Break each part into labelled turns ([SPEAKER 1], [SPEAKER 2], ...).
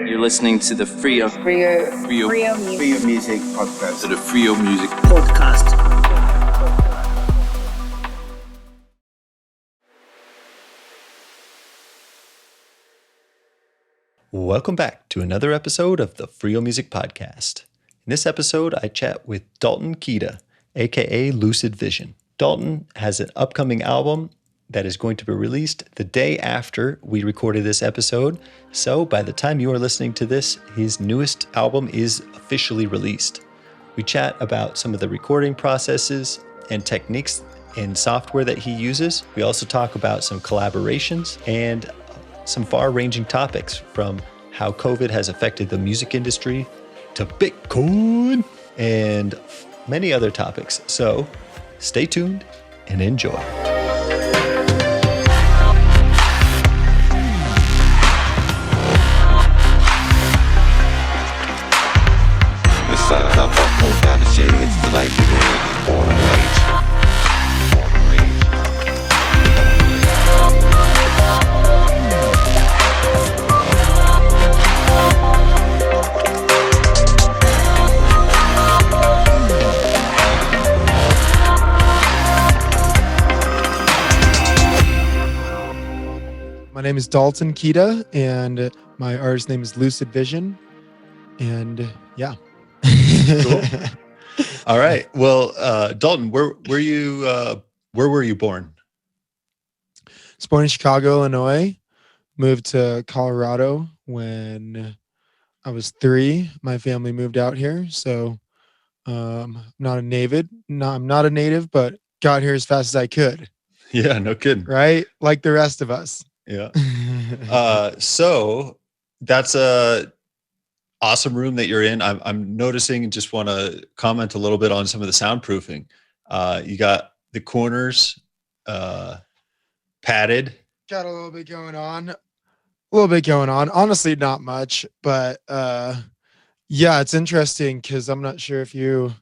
[SPEAKER 1] You're listening to the Freio
[SPEAKER 2] Music Podcast.
[SPEAKER 1] To the Freio Music
[SPEAKER 3] Podcast.
[SPEAKER 4] Welcome back to another episode of the Freio Music Podcast. In this episode, I chat with Dalton Kita, aka Lucid Vision. Dalton has an upcoming album that is going to be released the day after we recorded this episode. So by the time you are listening to this, his newest album is officially released. We chat about some of the recording processes and techniques and software that he uses. We also talk about some collaborations and some far-ranging topics, from how COVID has affected the music industry to Bitcoin and many other topics. So stay tuned and enjoy.
[SPEAKER 5] It's the life you live, born in rage.
[SPEAKER 6] My name is Dalton Kita, and my artist name is Lucid Vision. And yeah.
[SPEAKER 4] Cool. All right. Well, Dalton, where were you born?
[SPEAKER 6] I was born in Chicago, Illinois. Moved to Colorado when I was 3. My family moved out here, so I'm not a native. No, I'm not a native, but got here as fast as I could.
[SPEAKER 4] Yeah, no kidding.
[SPEAKER 6] Right, like the rest of us.
[SPEAKER 4] Yeah. So that's a awesome room that you're in. I'm noticing, and just want to comment a little bit on some of the soundproofing. You got the corners padded.
[SPEAKER 6] Got a little bit going on. Honestly, not much, but yeah, it's interesting because I'm not sure if you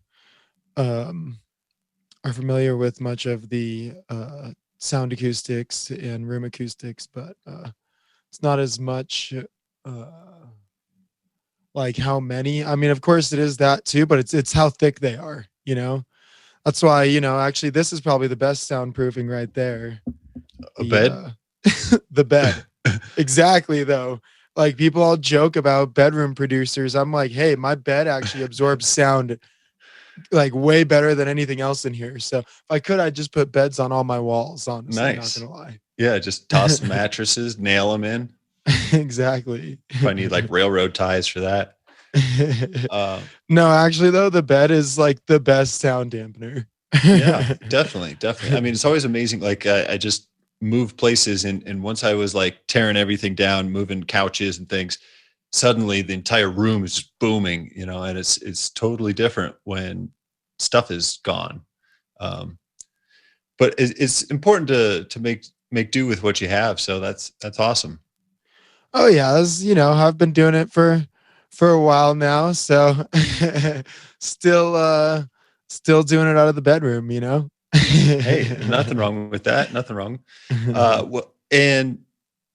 [SPEAKER 6] are familiar with much of the sound acoustics and room acoustics, but it's not as much like how many. I mean, of course it is that too, but it's how thick they are, you know. That's why, you know, actually this is probably the best soundproofing right there.
[SPEAKER 4] Bed?
[SPEAKER 6] The bed. Exactly, though. Like, people all joke about bedroom producers. I'm like, hey, my bed actually absorbs sound like way better than anything else in here. So if I could, I'd just put beds on all my walls, honestly.
[SPEAKER 4] Nice.
[SPEAKER 6] Not gonna lie.
[SPEAKER 4] Yeah, just toss the mattresses, nail them in.
[SPEAKER 6] Exactly.
[SPEAKER 4] If I need like railroad ties for that.
[SPEAKER 6] No, actually though, the bed is like the best sound dampener.
[SPEAKER 4] Yeah, definitely. I mean, it's always amazing. Like I just moved places, and once I was like tearing everything down, moving couches and things, suddenly the entire room is just booming, you know, and it's totally different when stuff is gone. But it's important to make do with what you have. So that's awesome.
[SPEAKER 6] Oh yeah, that's, you know, I've been doing it for a while now, so still doing it out of the bedroom, you know.
[SPEAKER 4] Hey, nothing wrong with that. Nothing wrong. Well, and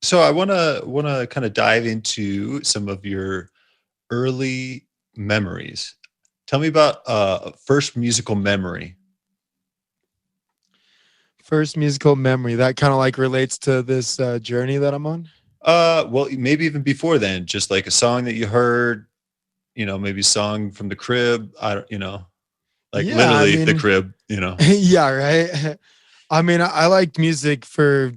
[SPEAKER 4] so I want to kind of dive into some of your early memories. Tell me about first musical memory.
[SPEAKER 6] First musical memory that kind of like relates to this journey that I'm on.
[SPEAKER 4] Well, maybe even before then, just like a song that you heard, you know, maybe a song from the crib. Literally the crib, you know.
[SPEAKER 6] Yeah, right. I mean, I liked music for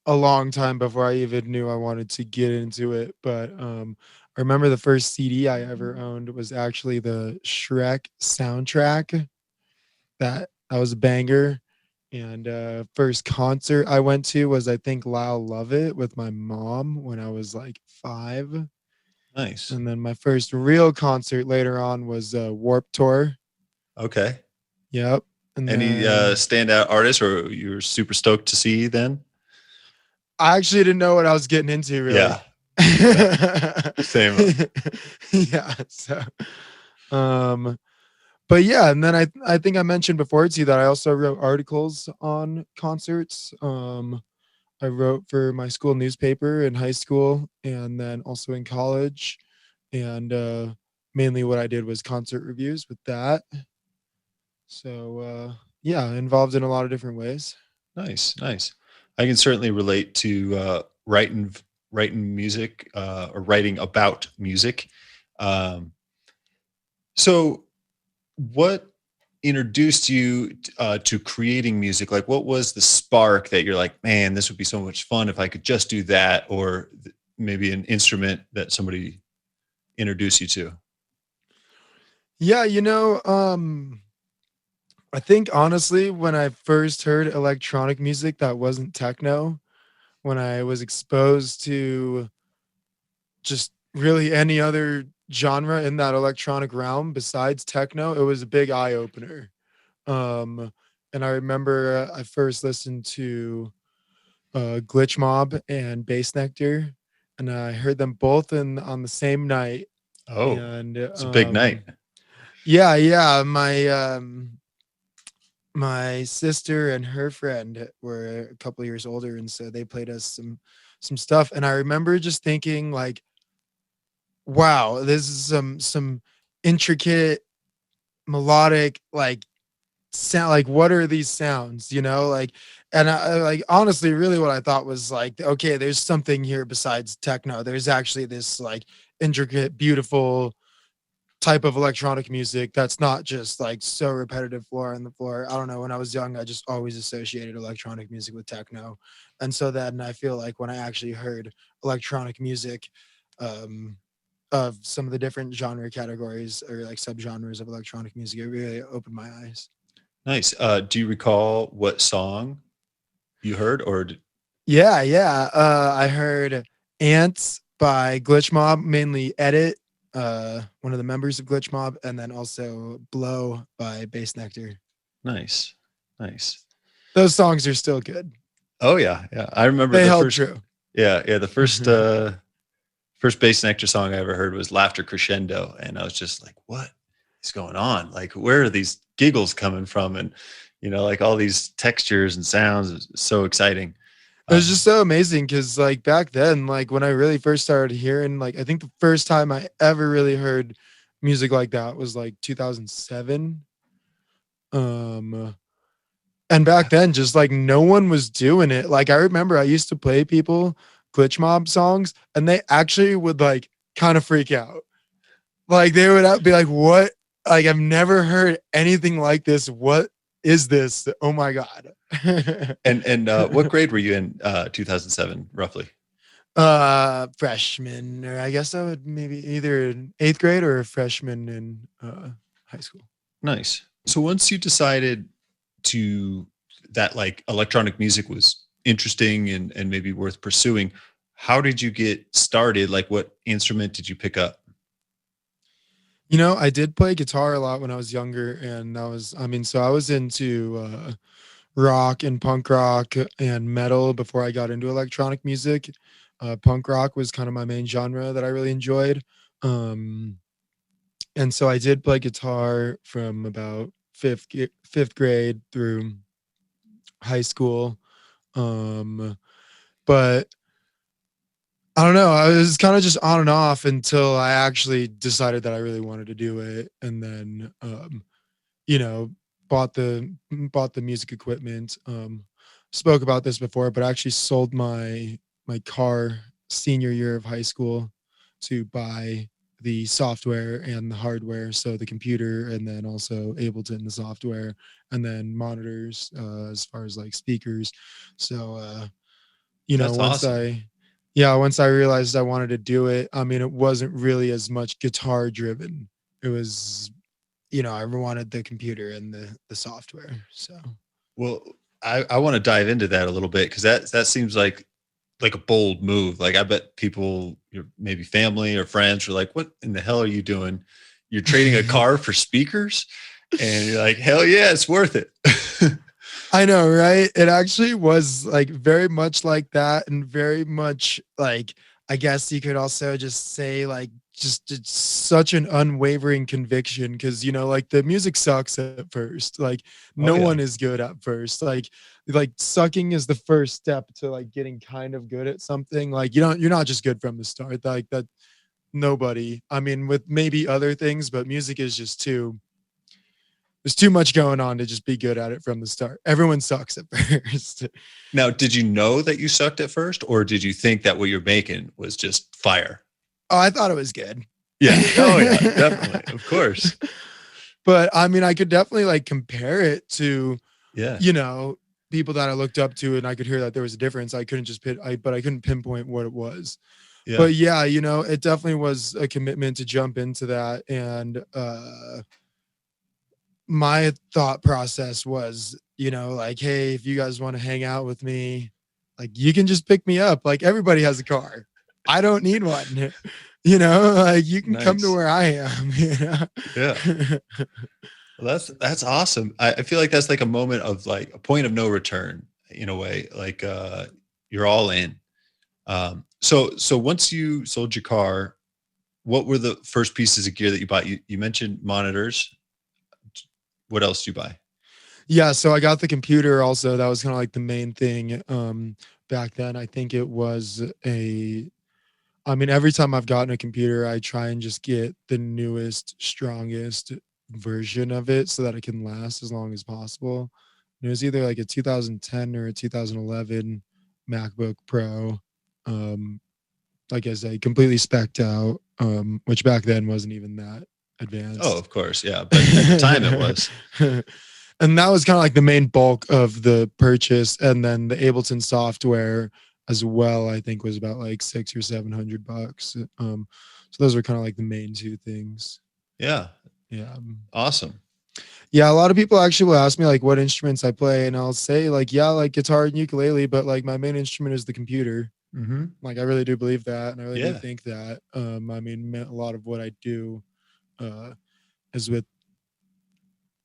[SPEAKER 6] a long time before I even knew I wanted to get into it. But I remember the first CD I ever owned was actually the Shrek soundtrack. That was a banger. And first concert I went to was, I think, Lyle Love It with my mom when I was like 5.
[SPEAKER 4] Nice.
[SPEAKER 6] And then my first real concert later on was Warped Tour.
[SPEAKER 4] Okay.
[SPEAKER 6] Yep. And
[SPEAKER 4] any standout artists, or you were super stoked to see then?
[SPEAKER 6] I actually didn't know what I was getting into, really.
[SPEAKER 4] Yeah. Same.
[SPEAKER 6] Yeah. So, but yeah, and then I think I mentioned before to you that I also wrote articles on concerts. I wrote for my school newspaper in high school and then also in college. and mainly what I did was concert reviews with that. So yeah, involved in a lot of different ways.
[SPEAKER 4] Nice, nice. I can certainly relate to writing music or writing about music. Um, so, what introduced you to creating music? Like, what was the spark that you're like, man, this would be so much fun if I could just do that, or maybe an instrument that somebody introduced you to?
[SPEAKER 6] Yeah, I think honestly, when I first heard electronic music that wasn't techno, when I was exposed to just really any other genre in that electronic realm besides techno, it was a big eye opener. Um, and I remember I first listened to Glitch Mob and Bass Nectar, and I heard them both in on the same night.
[SPEAKER 4] Oh,
[SPEAKER 6] And
[SPEAKER 4] it's a big night.
[SPEAKER 6] yeah, yeah, my sister and her friend were a couple years older, and so they played us some stuff. And I remember just thinking like, wow, this is some intricate melodic like sound, like what are these sounds, like. And I like honestly really what I thought was like, okay, there's something here besides techno. There's actually this like intricate beautiful type of electronic music that's not just like so repetitive floor on the floor. I don't know, when I was young I just always associated electronic music with techno. And so then I feel like when I actually heard electronic music, um of some of the different genre categories or like subgenres of electronic music, it really opened my eyes.
[SPEAKER 4] Nice. Do you recall what song you heard, or
[SPEAKER 6] Yeah, yeah. I heard Ants by Glitch Mob, mainly Edit, one of the members of Glitch Mob, and then also Blow by Bass Nectar.
[SPEAKER 4] nice, nice?
[SPEAKER 6] Those songs are still good.
[SPEAKER 4] Oh yeah, yeah. I remember
[SPEAKER 6] They
[SPEAKER 4] the
[SPEAKER 6] held
[SPEAKER 4] first.
[SPEAKER 6] true.
[SPEAKER 4] Yeah, yeah. The first Bass Nectar song I ever heard was "Laughter Crescendo," and I was just like, "What is going on? Like, where are these giggles coming from?" And like all these textures and sounds. It's so exciting.
[SPEAKER 6] It was just so amazing because like back then, like when I really first started hearing, like I think the first time I ever really heard music like that was like 2007. Um and back then just like no one was doing it. Like I remember I used to play people Glitch Mob songs and they actually would like kind of freak out. Like they would be like, what? Like I've never heard anything like this. What is this? Oh my God.
[SPEAKER 4] And what grade were you in 2007 roughly?
[SPEAKER 6] Freshman, or I guess I would maybe either in 8th grade or a freshman in high school.
[SPEAKER 4] Nice. So once you decided that like electronic music was interesting and maybe worth pursuing, how did you get started? Like what instrument did you pick up?
[SPEAKER 6] I did play guitar a lot when I was younger, and so I was into rock and punk rock and metal before I got into electronic music. Punk rock was kind of my main genre that I really enjoyed. Um, and so I did play guitar from about fifth grade through high school. But I don't know. I was kind of just on and off until I actually decided that I really wanted to do it, and then you know, bought the music equipment. Spoke about this before, but I actually sold my car senior year of high school to buy the software and the hardware, so the computer and then also Ableton, the software, and then monitors as far as like speakers. So
[SPEAKER 4] That's
[SPEAKER 6] once
[SPEAKER 4] awesome.
[SPEAKER 6] I realized I wanted to do it, I mean, it wasn't really as much guitar driven. It was, I wanted the computer and the software. So
[SPEAKER 4] Well, I want to dive into that a little bit because that seems like a bold move. Like I bet people, your maybe family or friends, were like, "What in the hell are you doing? You're trading a car for speakers?" And you're like, "Hell yeah, it's worth it."
[SPEAKER 6] I know, right? It actually was like very much like that, and very much like, I guess you could also just say like just it's such an unwavering conviction because like the music sucks at first. Like
[SPEAKER 4] Oh
[SPEAKER 6] no
[SPEAKER 4] yeah,
[SPEAKER 6] one is good at first. Like sucking is the first step to like getting kind of good at something. Like you're not just good from the start. Like that nobody. I mean, with maybe other things, but music is just there's too much going on to just be good at it from the start. Everyone sucks at first.
[SPEAKER 4] Now, did you know that you sucked at first, or did you think that what you're making was just fire?
[SPEAKER 6] Oh, I thought it was good.
[SPEAKER 4] Yeah. Oh yeah, definitely. Of course.
[SPEAKER 6] But I mean, I could definitely like compare it to,
[SPEAKER 4] Yeah.
[SPEAKER 6] you know, people that I looked up to, and I could hear that there was a difference. I couldn't just but I couldn't pinpoint what it was.
[SPEAKER 4] Yeah.
[SPEAKER 6] But yeah, you know, it definitely was a commitment to jump into that. And my thought process was, you know, like, hey, if you guys want to hang out with me, like you can just pick me up. Like everybody has a car. I don't need one. You know, like you can come to
[SPEAKER 4] Nice.
[SPEAKER 6] where I am. You know?
[SPEAKER 4] Yeah. Well, that's awesome. I feel like that's like a moment of like a point of no return in a way. Like you're all in. So once you sold your car, what were the first pieces of gear that you bought? You mentioned monitors. What else did you buy?
[SPEAKER 6] Yeah, so I got the computer also. That was kind of like the main thing back then. I think it was I mean, every time I've gotten a computer, I try and just get the newest, strongest version of it so that it can last as long as possible. And it was either like a 2010 or a 2011 MacBook Pro. Like I say, completely spec'd out, which back then wasn't even that advanced.
[SPEAKER 4] Oh, of course. Yeah. But at the time it was.
[SPEAKER 6] And that was kind of like the main bulk of the purchase. And then the Ableton software as well, I think was about like $600 or $700. So those were kind of like the main two things.
[SPEAKER 4] Yeah.
[SPEAKER 6] Yeah.
[SPEAKER 4] Awesome.
[SPEAKER 6] Yeah. A lot of people actually will ask me like what instruments I play, and I'll say like, yeah, like guitar and ukulele, but like my main instrument is the computer.
[SPEAKER 4] Mm-hmm.
[SPEAKER 6] Like I really do believe that. And I really do
[SPEAKER 4] Yeah.
[SPEAKER 6] think that. I mean, a lot of what I do is with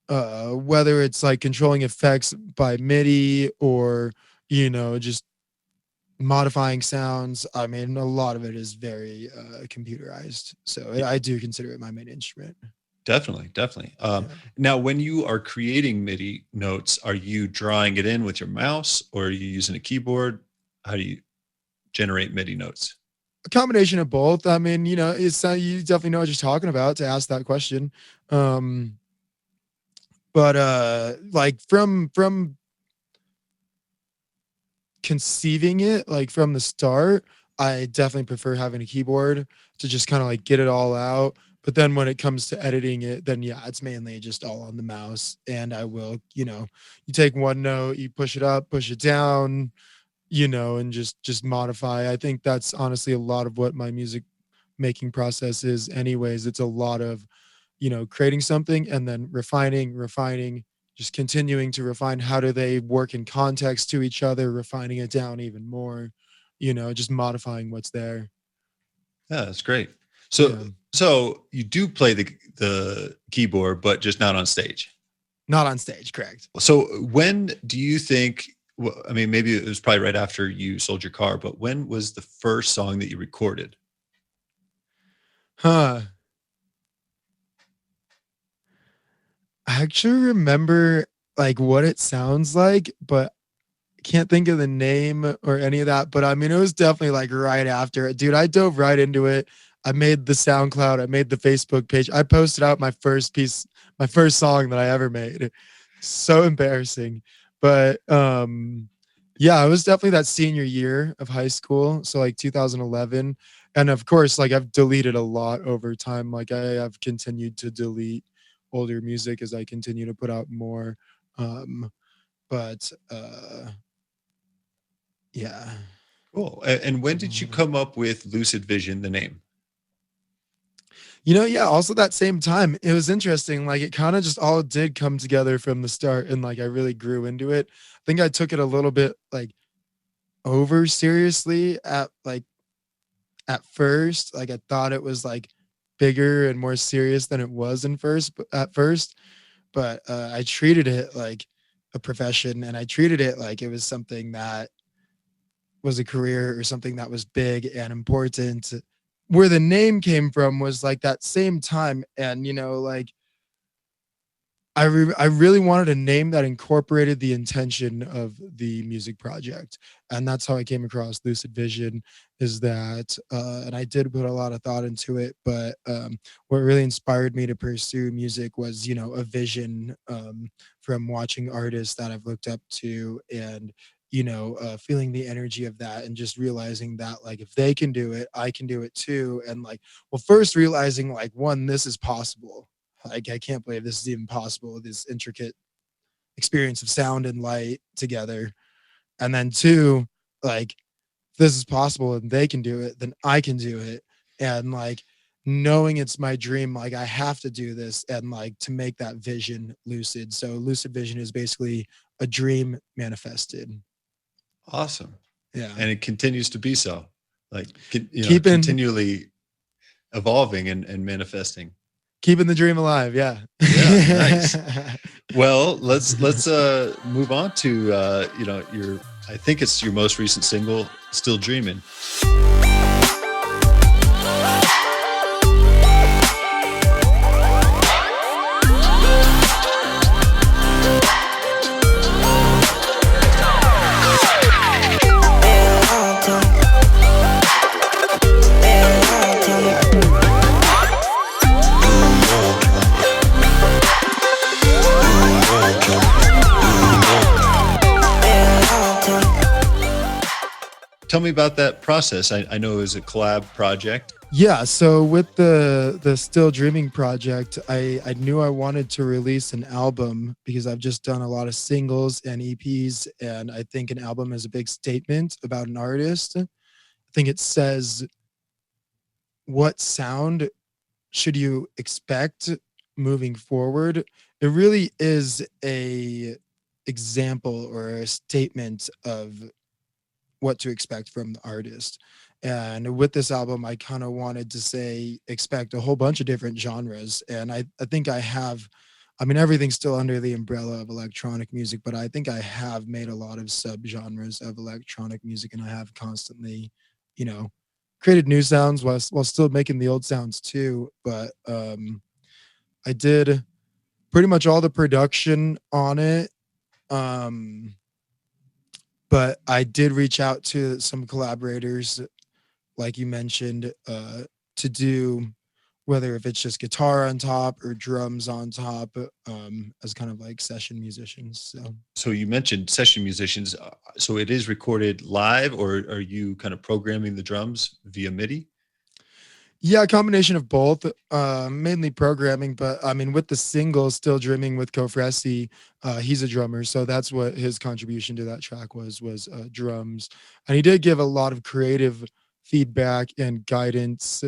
[SPEAKER 6] whether it's like controlling effects by MIDI or, you know, just modifying sounds. I mean, a lot of it is very computerized. So I do consider it my main instrument.
[SPEAKER 4] Definitely. Now, when you are creating MIDI notes, are you drawing it in with your mouse, or are you using a keyboard? How do you generate MIDI notes?
[SPEAKER 6] A combination of both. I mean, you know, it's you definitely know what you're talking about to ask that question. But like from conceiving it, like from the start, I definitely prefer having a keyboard to just kind of like get it all out. But then when it comes to editing it, then yeah, it's mainly just all on the mouse. And I will, you know, you take one note, you push it up, push it down, you know, and just modify. I think that's honestly a lot of what my music making process is anyways. It's a lot of, you know, creating something and then refining, just continuing to refine. How do they work in context to each other, refining it down even more, you know, just modifying what's there.
[SPEAKER 4] Yeah, that's great. So you do play the keyboard, but just not on stage.
[SPEAKER 6] Not on stage, correct.
[SPEAKER 4] So when do you think, well, I mean, maybe it was probably right after you sold your car, but when was the first song that you recorded?
[SPEAKER 6] I actually remember like what it sounds like, but I can't think of the name or any of that. But I mean, it was definitely like right after it. Dude, I dove right into it. I made the SoundCloud, I made the Facebook page. I posted out my first song that I ever made. So embarrassing. But yeah, it was definitely that senior year of high school. So like 2011. And of course, like I've deleted a lot over time. Like I have continued to delete older music as I continue to put out more. But yeah.
[SPEAKER 4] Cool. And when did you come up with Lucid Vision, the name?
[SPEAKER 6] You know, yeah, also that same time, it was interesting. Like it kind of just all did come together from the start, and like I really grew into it. I think I took it a little bit like over seriously at first. Like I thought it was like bigger and more serious than it was at first. But I treated it like a profession, and I treated it like it was something that was a career or something that was big and important. Where the name came from was like that same time. And, you know, like I really wanted a name that incorporated the intention of the music project, and that's how I came across Lucid Vision. Is that, and I did put a lot of thought into it, but what really inspired me to pursue music was, a vision from watching artists that I've looked up to, and feeling the energy of that, and just realizing that, like, if they can do it, I can do it too. And like, well, first realizing, like, one, this is possible. Like, I can't believe this is even possible, this intricate experience of sound and light together. And then two, like, if this is possible and they can do it, then I can do it. And like, knowing it's my dream, like, I have to do this, and like, to make that vision lucid. So Lucid Vision is basically a dream manifested.
[SPEAKER 4] Awesome.
[SPEAKER 6] Yeah.
[SPEAKER 4] And it continues to be so, like,
[SPEAKER 6] Keeping
[SPEAKER 4] continually evolving and manifesting.
[SPEAKER 6] the dream alive. Yeah.
[SPEAKER 4] Yeah, nice. Well, let's move on to your, I think it's your most recent single, Still Dreaming. Tell me about that process. I know it was a collab project.
[SPEAKER 6] Yeah, so with the Still Dreaming project, I knew I wanted to release an album because I've just done a lot of singles and EPs, and I think an album is a big statement about an artist. I think it says, what sound should you expect moving forward? It really is a example or a statement of what to expect from the artist. And with this album, I kind of wanted to say, expect a whole bunch of different genres. And I think I have, I mean, everything's still under the umbrella of electronic music, but I think I have made a lot of subgenres of electronic music, and I have constantly, created new sounds while still making the old sounds too. But I did pretty much all the production on it. But I did reach out to some collaborators, like you mentioned, to do, whether if it's just guitar on top or drums on top, as kind of like session musicians.
[SPEAKER 4] So you mentioned session musicians. So it is recorded live, or are you kind of programming the drums via MIDI?
[SPEAKER 6] Yeah, a combination of both, mainly programming, but I mean, with the single Still Dreaming with Kofresi, he's a drummer, so that's what his contribution to that track was drums. And he did give a lot of creative feedback and guidance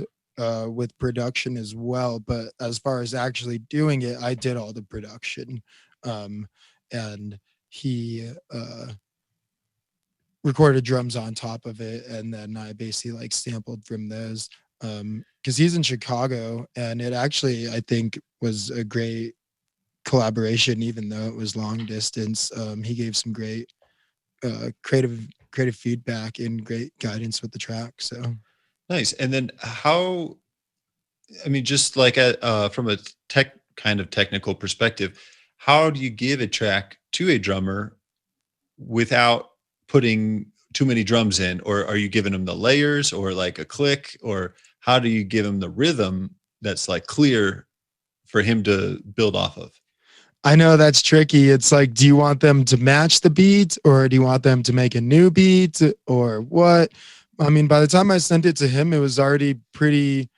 [SPEAKER 6] with production as well, but as far as actually doing it, I did all the production. And he recorded drums on top of it, and then I basically like sampled from those. Because he's in Chicago, and it actually, I think, was a great collaboration, even though it was long distance. He gave some great creative feedback and great guidance with the track. So
[SPEAKER 4] nice. And then how, I mean, just like from a technical perspective, how do you give a track to a drummer without putting too many drums in? Or are you giving them the layers, or like a click, or how do you give him the rhythm that's like clear for him to build off of?
[SPEAKER 6] I know that's tricky. It's like, do you want them to match the beat, or do you want them to make a new beat, or what? I mean, by the time I sent it to him, it was already pretty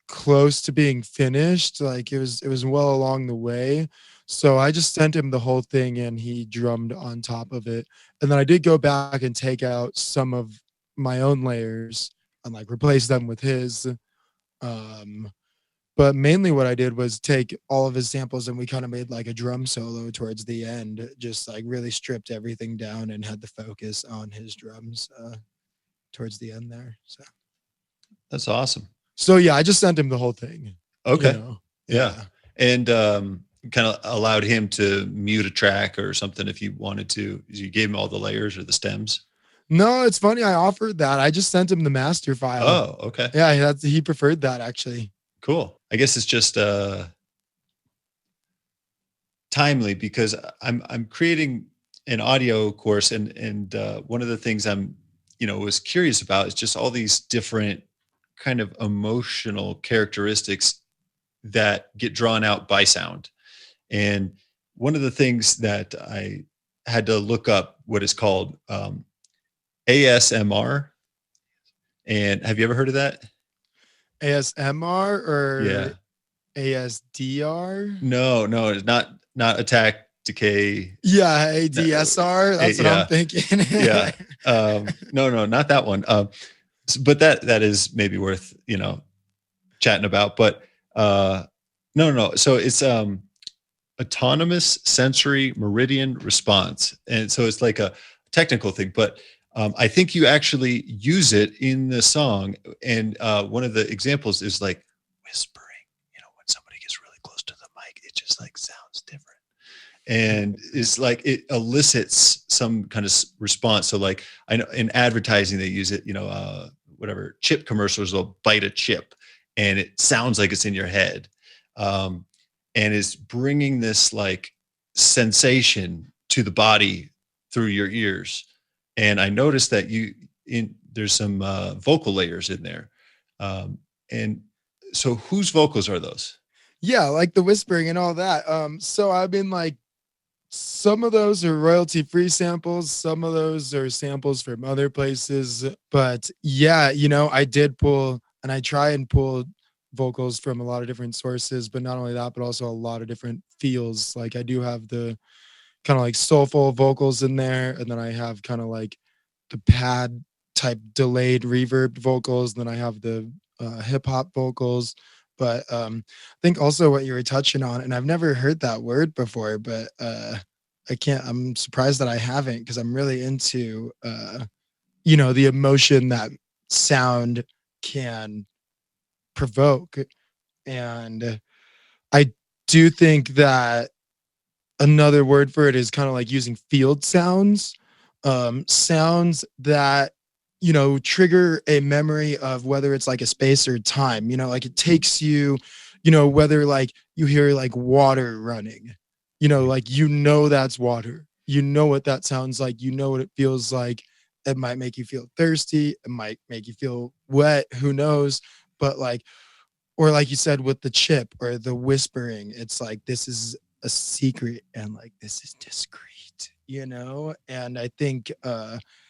[SPEAKER 6] close to being finished. Like, it was well along the way. So I just sent him the whole thing, and he drummed on top of it. And then I did go back and take out some of my own layers and like replace them with his. But mainly what I did was take all of his samples, and we kind of made like a drum solo towards the end, just like really stripped everything down and had the focus on his drums towards the end there. So
[SPEAKER 4] that's awesome.
[SPEAKER 6] So yeah, I just sent him the whole thing.
[SPEAKER 4] Okay. Yeah. And kind of allowed him to mute a track or something if you wanted to. You gave him all the layers or the stems?
[SPEAKER 6] No, it's funny. I offered that. I just sent him the master file.
[SPEAKER 4] Oh, okay.
[SPEAKER 6] Yeah, he preferred that, actually.
[SPEAKER 4] Cool. I guess it's just timely because I'm creating an audio course, and one of the things I'm was curious about is just all these different kind of emotional characteristics that get drawn out by sound. And one of the things that I had to look up what is called ASMR. And have you ever heard of that?
[SPEAKER 6] ASMR
[SPEAKER 4] Yeah.
[SPEAKER 6] or ASDR?
[SPEAKER 4] No, it's not attack, decay.
[SPEAKER 6] Yeah, ADSR. That's what I'm thinking.
[SPEAKER 4] Yeah. No, not that one. But that is maybe worth, chatting about. But no. So it's autonomous sensory meridian response. And so it's like a technical thing, but I think you actually use it in the song. And one of the examples is like whispering, when somebody gets really close to the mic, it just like sounds different. And it's like it elicits some kind of response. So like I know in advertising, they use it, whatever chip commercials will bite a chip and it sounds like it's in your head. And is bringing this like sensation to the body through your ears. And I noticed that there's some vocal layers in there. And so whose vocals are those?
[SPEAKER 6] Yeah, like the whispering and all that. So I've been like, some of those are royalty-free samples. Some of those are samples from other places. But yeah, I did pull, and I try and pull vocals from a lot of different sources, but not only that, but also a lot of different feels. Like I do have the kind of like soulful vocals in there, and then I have kind of like the pad type delayed reverb vocals, and then I have the hip hop vocals. But I think also what you were touching on, and I've never heard that word before, but I'm surprised that I haven't, because I'm really into the emotion that sound can provoke. And I do think that another word for it is kind of like using field sounds, sounds that trigger a memory of whether it's like a space or time, like it takes you, whether like you hear like water running, like that's water, what that sounds like, what it feels like. It might make you feel thirsty, it might make you feel wet, who knows. But like, or like you said with the chip or the whispering, it's like this is a secret and like this is discreet, and I think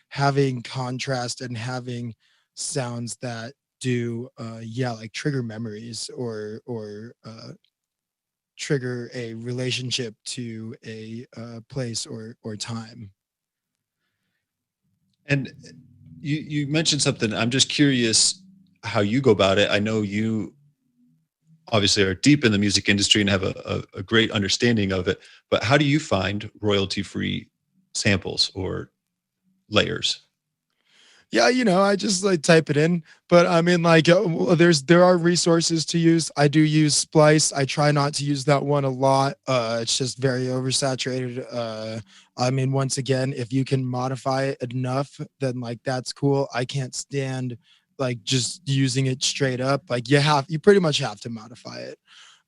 [SPEAKER 6] having contrast and having sounds that do like trigger memories or trigger a relationship to a place or time.
[SPEAKER 4] And you mentioned something. I'm just curious how you go about it. I know you obviously are deep in the music industry and have a great understanding of it, but how do you find royalty-free samples or layers?
[SPEAKER 6] Yeah, I just like type it in, but I mean, like, there are resources to use. I do use Splice. I try not to use that one a lot. It's just very oversaturated. I mean, once again, if you can modify it enough, then like that's cool. I can't stand like just using it straight up. Like you pretty much have to modify it.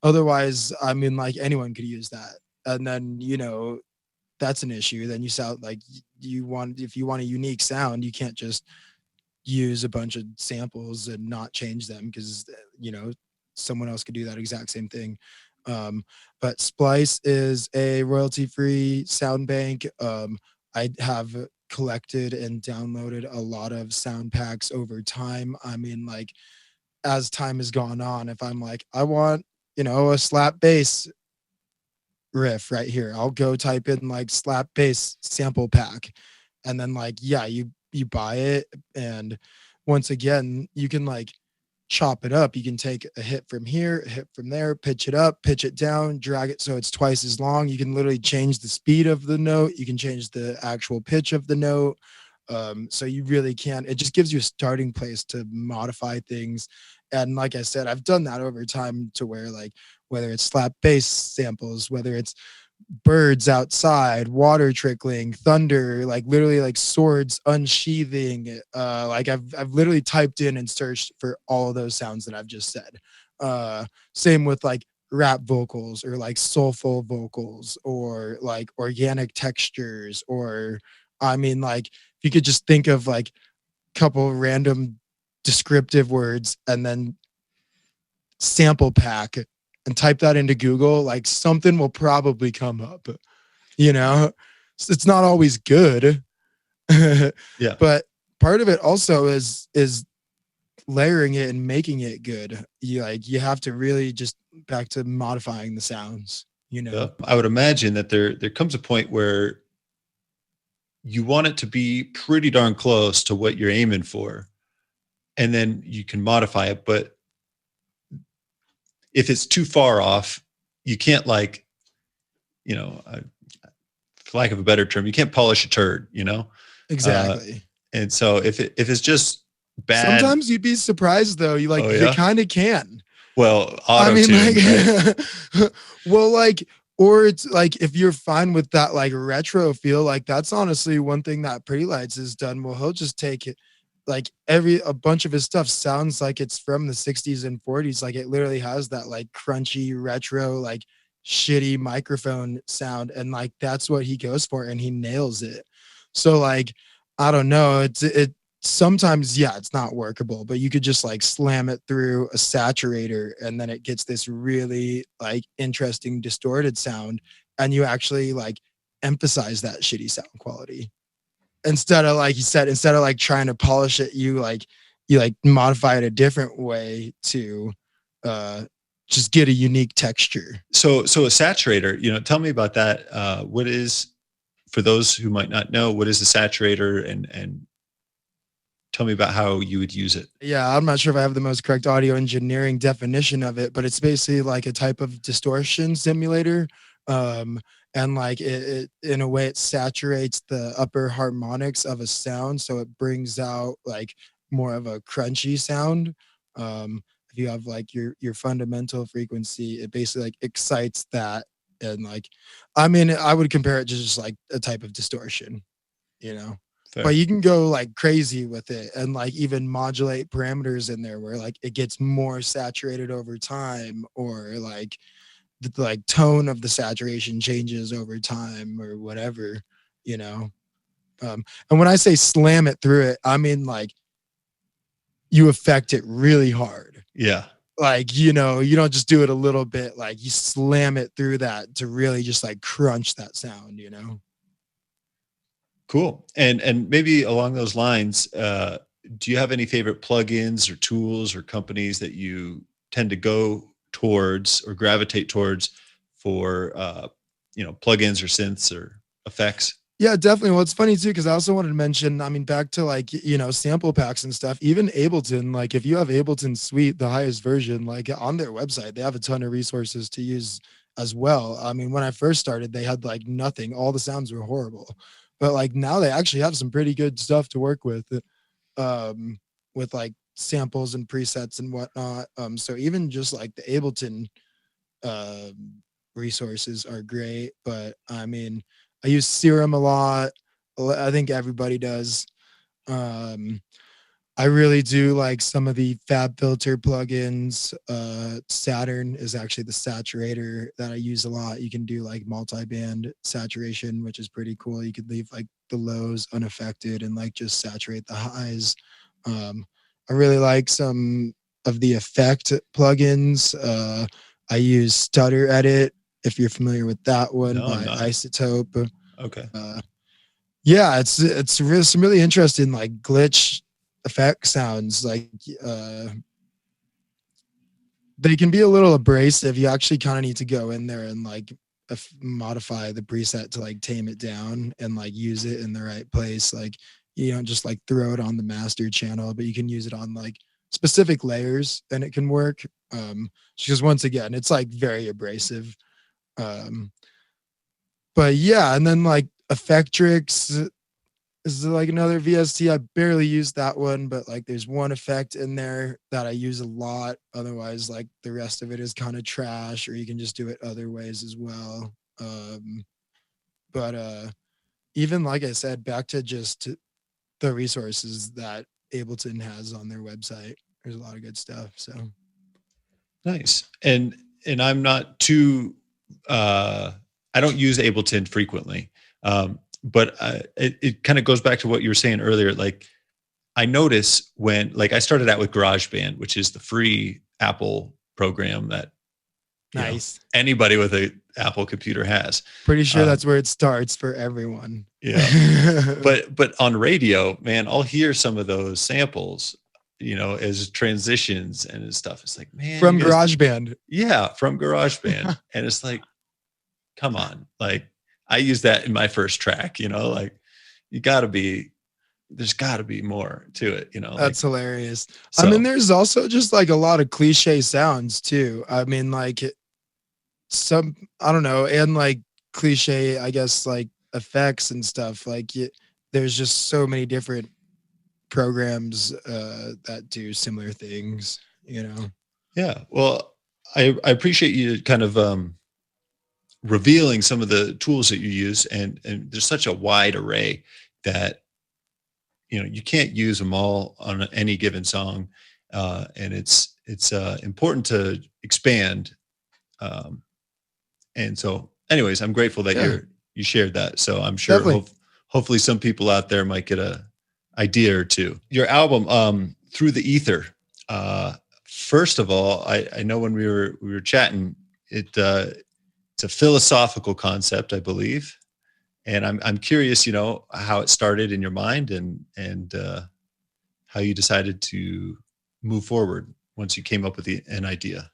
[SPEAKER 6] Otherwise, I mean, like anyone could use that. And then, that's an issue. Then you sound like if you want a unique sound, you can't just use a bunch of samples and not change them, because someone else could do that exact same thing. But Splice is a royalty-free sound bank. I have collected and downloaded a lot of sound packs over time. I mean, like as time has gone on, if I'm like, I want a slap bass riff right here, I'll go type in like slap bass sample pack, and then like you buy it, and once again you can like chop it up. You can take a hit from here, a hit from there, pitch it up, pitch it down, drag it so it's twice as long. You can literally change the speed of the note, you can change the actual pitch of the note. So you really can, it just gives you a starting place to modify things. And like I said, I've done that over time to where like whether it's slap bass samples, whether it's birds outside, water trickling, thunder, like literally like swords unsheathing, like I've literally typed in and searched for all of those sounds that I've just said. Same with like rap vocals or like soulful vocals or like organic textures, or I mean, like if you could just think of like a couple random descriptive words and then sample pack and type that into Google, like something will probably come up, you know? It's not always good.
[SPEAKER 4] Yeah.
[SPEAKER 6] But part of it also is layering it and making it good. You have to really just back to modifying the sounds, you know.
[SPEAKER 4] Yeah. I would imagine that there comes a point where you want it to be pretty darn close to what you're aiming for, and then you can modify it. But if it's too far off, you can't, like, for lack of a better term, you can't polish a turd,
[SPEAKER 6] Exactly.
[SPEAKER 4] And so if it's just bad,
[SPEAKER 6] Sometimes you'd be surprised though. You kind of can.
[SPEAKER 4] Well,
[SPEAKER 6] I mean,
[SPEAKER 4] auto-tune, right?
[SPEAKER 6] well, like, or it's like if you're fine with that like retro feel, like that's honestly one thing that Pretty Lights has done. Well, he'll just take it, like a bunch of his stuff sounds like it's from the 60s and 40s. Like it literally has that like crunchy retro, like shitty microphone sound, and like that's what he goes for, and he nails it. So like, I don't know, it sometimes, yeah, it's not workable, but you could just like slam it through a saturator and then it gets this really like interesting distorted sound, and you actually like emphasize that shitty sound quality instead of like you said, instead of like trying to polish it, you modify it a different way to just get a unique texture.
[SPEAKER 4] So a saturator, tell me about that. What is, for those who might not know, what is a saturator, and tell me about how you would use it.
[SPEAKER 6] Yeah, I'm not sure if I have the most correct audio engineering definition of it, but it's basically like a type of distortion simulator. And like it in a way, it saturates the upper harmonics of a sound, so it brings out like more of a crunchy sound. If you have like your fundamental frequency, it basically like excites that, and like, I mean, I would compare it to just like a type of distortion, you know.
[SPEAKER 4] Fair.
[SPEAKER 6] But you can go like crazy with it and like even modulate parameters in there where like it gets more saturated over time, or like the like tone of the saturation changes over time or whatever, you know. And when I say slam it through it, I mean like you affect it really hard.
[SPEAKER 4] Yeah.
[SPEAKER 6] Like, you don't just do it a little bit, like you slam it through that to really just like crunch that sound, you know.
[SPEAKER 4] Cool. And maybe along those lines, do you have any favorite plugins or tools or companies that you tend to go towards or gravitate towards for, plugins or synths or effects?
[SPEAKER 6] Yeah, definitely. Well, it's funny too, because I also wanted to mention, I mean, back to like, sample packs and stuff, even Ableton, like if you have Ableton Suite, the highest version, like on their website, they have a ton of resources to use as well. I mean, when I first started, they had like nothing. All the sounds were horrible. But like now they actually have some pretty good stuff to work with like samples and presets and whatnot. So even just like the Ableton resources are great. But I mean, I use Serum a lot. I think everybody does. I really do like some of the Fab Filter plugins. Saturn is actually the saturator that I use a lot. You can do like multi-band saturation, which is pretty cool. You could leave like the lows unaffected and like just saturate the highs. I really like some of the effect plugins. I use Stutter Edit, if you're familiar with that one,
[SPEAKER 4] No,
[SPEAKER 6] by
[SPEAKER 4] I'm not.
[SPEAKER 6] Isotope.
[SPEAKER 4] Okay.
[SPEAKER 6] Yeah, it's really, some really interesting like glitch effect sounds. Like they can be a little abrasive. You actually kind of need to go in there and like modify the preset to like tame it down and like use it in the right place. Like you don't just like throw it on the master channel, but you can use it on like specific layers and it can work. Because once again, it's like very abrasive. But yeah, and then like Effectrix is like another VST. I barely use that one, but like there's one effect in there that I use a lot. Otherwise, like the rest of it is kind of trash, or you can just do it other ways as well. But even like I said, back to just the resources that Ableton has on their website, there's a lot of good stuff. So
[SPEAKER 4] Nice. And and I'm not too, I don't use Ableton frequently. But it kind of goes back to what you were saying earlier. Like I notice when, like I started out with GarageBand, which is the free Apple program that
[SPEAKER 6] Nice.
[SPEAKER 4] Anybody with a Apple computer has.
[SPEAKER 6] Pretty sure that's where it starts for everyone.
[SPEAKER 4] Yeah. but on radio, man, I'll hear some of those samples, as transitions and stuff. It's like, man,
[SPEAKER 6] from GarageBand.
[SPEAKER 4] Yeah, from GarageBand. And it's like, come on. Like I use that in my first track, like there's gotta be more to it,
[SPEAKER 6] That's hilarious.
[SPEAKER 4] So,
[SPEAKER 6] I mean, there's also just like a lot of cliche sounds too. I mean, like I don't know, and like cliche, I guess, like effects and stuff. Like there's just so many different programs that do similar things,
[SPEAKER 4] Yeah. Well, I appreciate you kind of revealing some of the tools that you use, and there's such a wide array that you can't use them all on any given song, and it's important to expand. And so, anyways, I'm grateful that you shared that. So I'm sure hopefully some people out there might get a idea or two. Your album, Through the Ether. First of all, I know when we were chatting, it's a philosophical concept, I believe. And I'm curious, how it started in your mind and how you decided to move forward once you came up with an idea.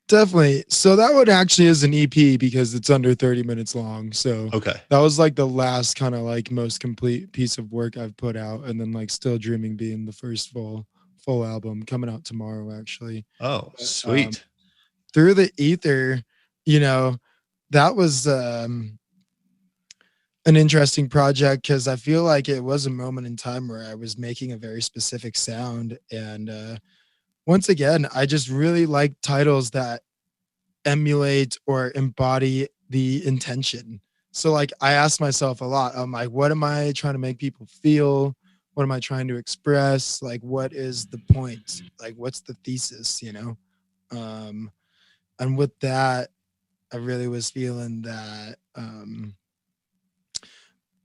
[SPEAKER 6] Definitely. So that one actually is an EP because it's under 30 minutes long. So that was like the last kind of like most complete piece of work I've put out. And then like Still Dreaming being the first full album coming out tomorrow, actually.
[SPEAKER 4] Oh, sweet.
[SPEAKER 6] Through the Ether, that was an interesting project because I feel like it was a moment in time where I was making a very specific sound. And once again, I just really like titles that emulate or embody the intention. So like I ask myself a lot, I'm like, what am I trying to make people feel? What am I trying to express? Like, what is the point? Like, what's the thesis, And with that, I really was feeling that,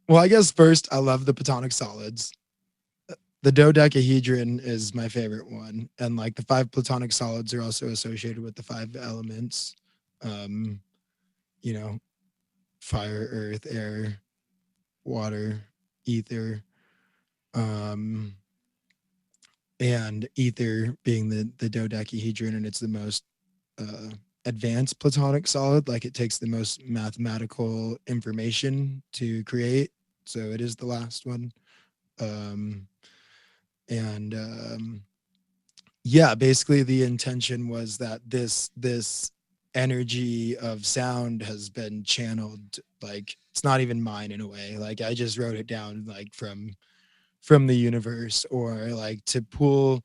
[SPEAKER 6] well, I guess first I love the platonic solids. The dodecahedron is my favorite one. And like the 5 platonic solids are also associated with the 5 elements, fire, earth, air, water, ether, and ether being the dodecahedron. And it's the most advanced platonic solid. Like it takes the most mathematical information to create. So it is the last one. Basically the intention was that this energy of sound has been channeled, like it's not even mine in a way. Like I just wrote it down like from the universe, or like to pull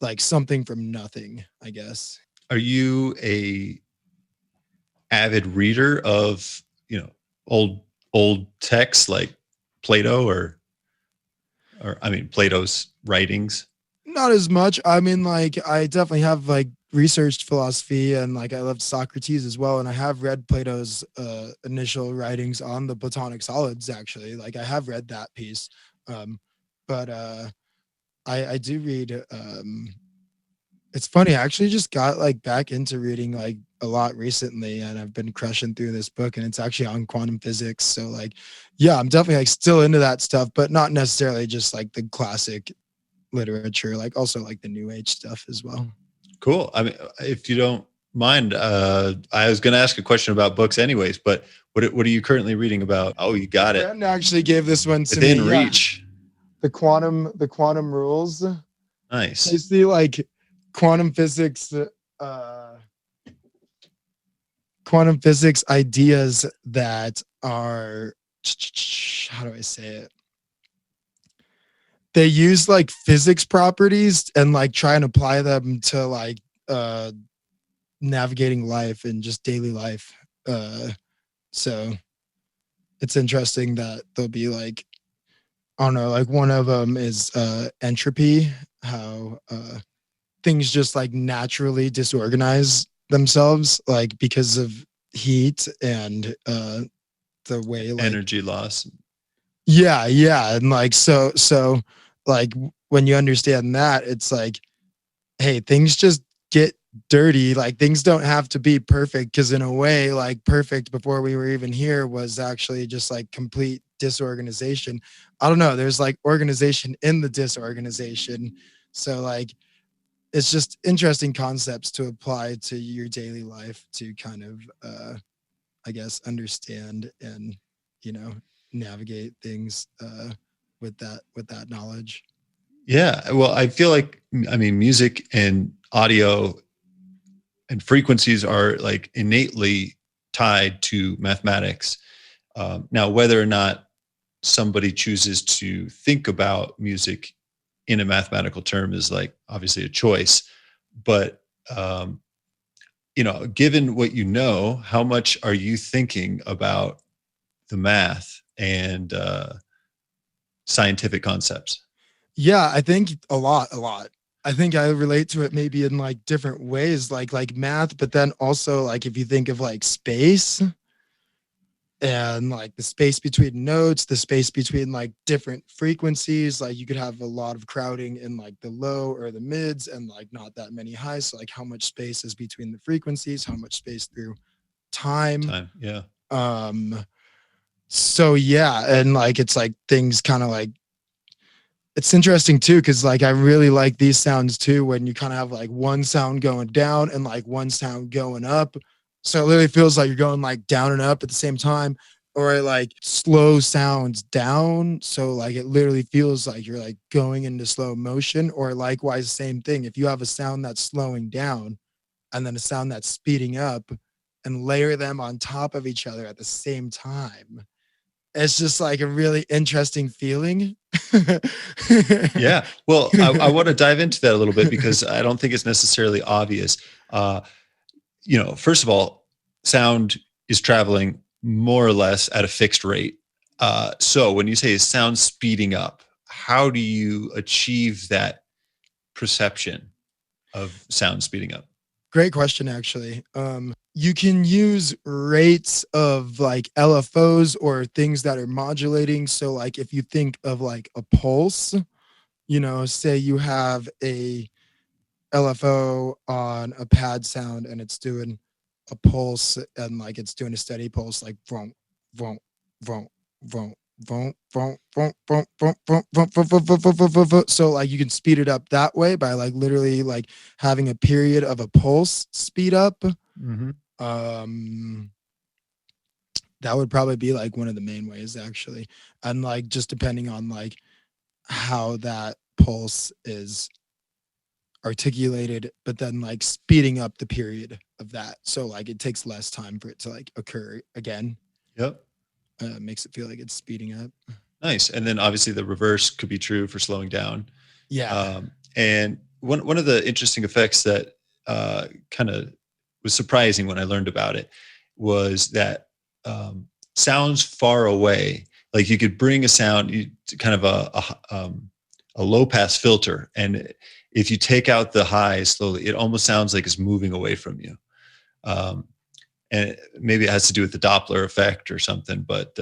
[SPEAKER 6] like something from nothing, I guess.
[SPEAKER 4] Are you a avid reader of, old texts like Plato or Plato's writings?
[SPEAKER 6] Not as much. I mean, like I definitely have like researched philosophy, and like I loved Socrates as well. And I have read Plato's initial writings on the platonic solids, actually. Like I have read that piece. But I do read, it's funny, I actually just got like back into reading like a lot recently, and I've been crushing through this book, and it's actually on quantum physics. So like, yeah, I'm definitely like still into that stuff, but not necessarily just like the classic literature, like also like the new age stuff as well.
[SPEAKER 4] Cool. I mean, if you don't mind, I was going to ask a question about books anyways, but what are you currently reading about? Oh, you got it.
[SPEAKER 6] Brandon actually gave this one to
[SPEAKER 4] Within
[SPEAKER 6] me.
[SPEAKER 4] reach.
[SPEAKER 6] The quantum rules.
[SPEAKER 4] Nice.
[SPEAKER 6] You see like quantum physics ideas that are, how do I say it? They use like physics properties and like try and apply them to like navigating life and just daily life. So it's interesting that there'll be like, I don't know, like one of them is entropy, how things just like naturally disorganize themselves, like because of heat and the way like
[SPEAKER 4] Energy loss.
[SPEAKER 6] yeah, and like so like when you understand that, it's like, hey, things just get dirty. Like things don't have to be perfect, because in a way, like perfect before we were even here was actually just like complete disorganization. I don't know. There's like organization in the disorganization. So like it's just interesting concepts to apply to your daily life to kind of I guess understand and, you know, navigate things with that knowledge.
[SPEAKER 4] Yeah. Well, I feel like, I mean, music and audio and frequencies are like innately tied to mathematics. Now, whether or not somebody chooses to think about music in a mathematical term is like obviously a choice, but you know, given what you know, how much are you thinking about the math and scientific concepts?
[SPEAKER 6] Yeah, I think a lot. I think I relate to it maybe in like different ways, like math, but then also like if you think of like space and like the space between notes, the space between like different frequencies, like you could have a lot of crowding in like the low or the mids and like not that many highs. So like how much space is between the frequencies, how much space through time.
[SPEAKER 4] Time. Yeah.
[SPEAKER 6] Um so yeah, and like it's like things kind of like it's interesting too, because like I really like these sounds too when you kind of have like one sound going down and like one sound going up. So it literally feels like you're going like down and up at the same time, or it like slow sounds down. So like it literally feels like you're like going into slow motion, or likewise, same thing. If you have a sound that's slowing down and then a sound that's speeding up and layer them on top of each other at the same time, it's just like a really interesting feeling.
[SPEAKER 4] Yeah. Well, I want to dive into that a little bit because I don't think it's necessarily obvious. Uh, you know, first of all, sound is traveling more or less at a fixed rate. So when you say sound speeding up, how do you achieve that perception of sound speeding up?
[SPEAKER 6] Great question, actually. You can use rates of like LFOs or things that are modulating. So, like, if you think of like a pulse, you know, say you have a LFO on a pad sound and it's doing a pulse and like it's doing a steady pulse, like vroom, vroom, vroom, vroom, vroom, vroom, vroom, vroom, vroom, vroom, vroom, vroom, vroom, vroom, vroom, vroom, vroom. So like you can speed it up that way by like literally like having a period of a pulse speed up.
[SPEAKER 4] Mm-hmm.
[SPEAKER 6] Um, that would probably be like one of the main ways actually. And like just depending on like how that pulse is articulated, but then like speeding up the period of that. So like it takes less time for it to like occur again.
[SPEAKER 4] Yep.
[SPEAKER 6] Makes it feel like it's speeding up.
[SPEAKER 4] Nice. And then obviously the reverse could be true for slowing down.
[SPEAKER 6] Yeah.
[SPEAKER 4] And one of the interesting effects that kind of was surprising when I learned about it was that sounds far away, like you could bring a sound, kind of a low pass filter, and if you take out the high slowly, it almost sounds like it's moving away from you. And maybe it has to do with the Doppler effect or something, but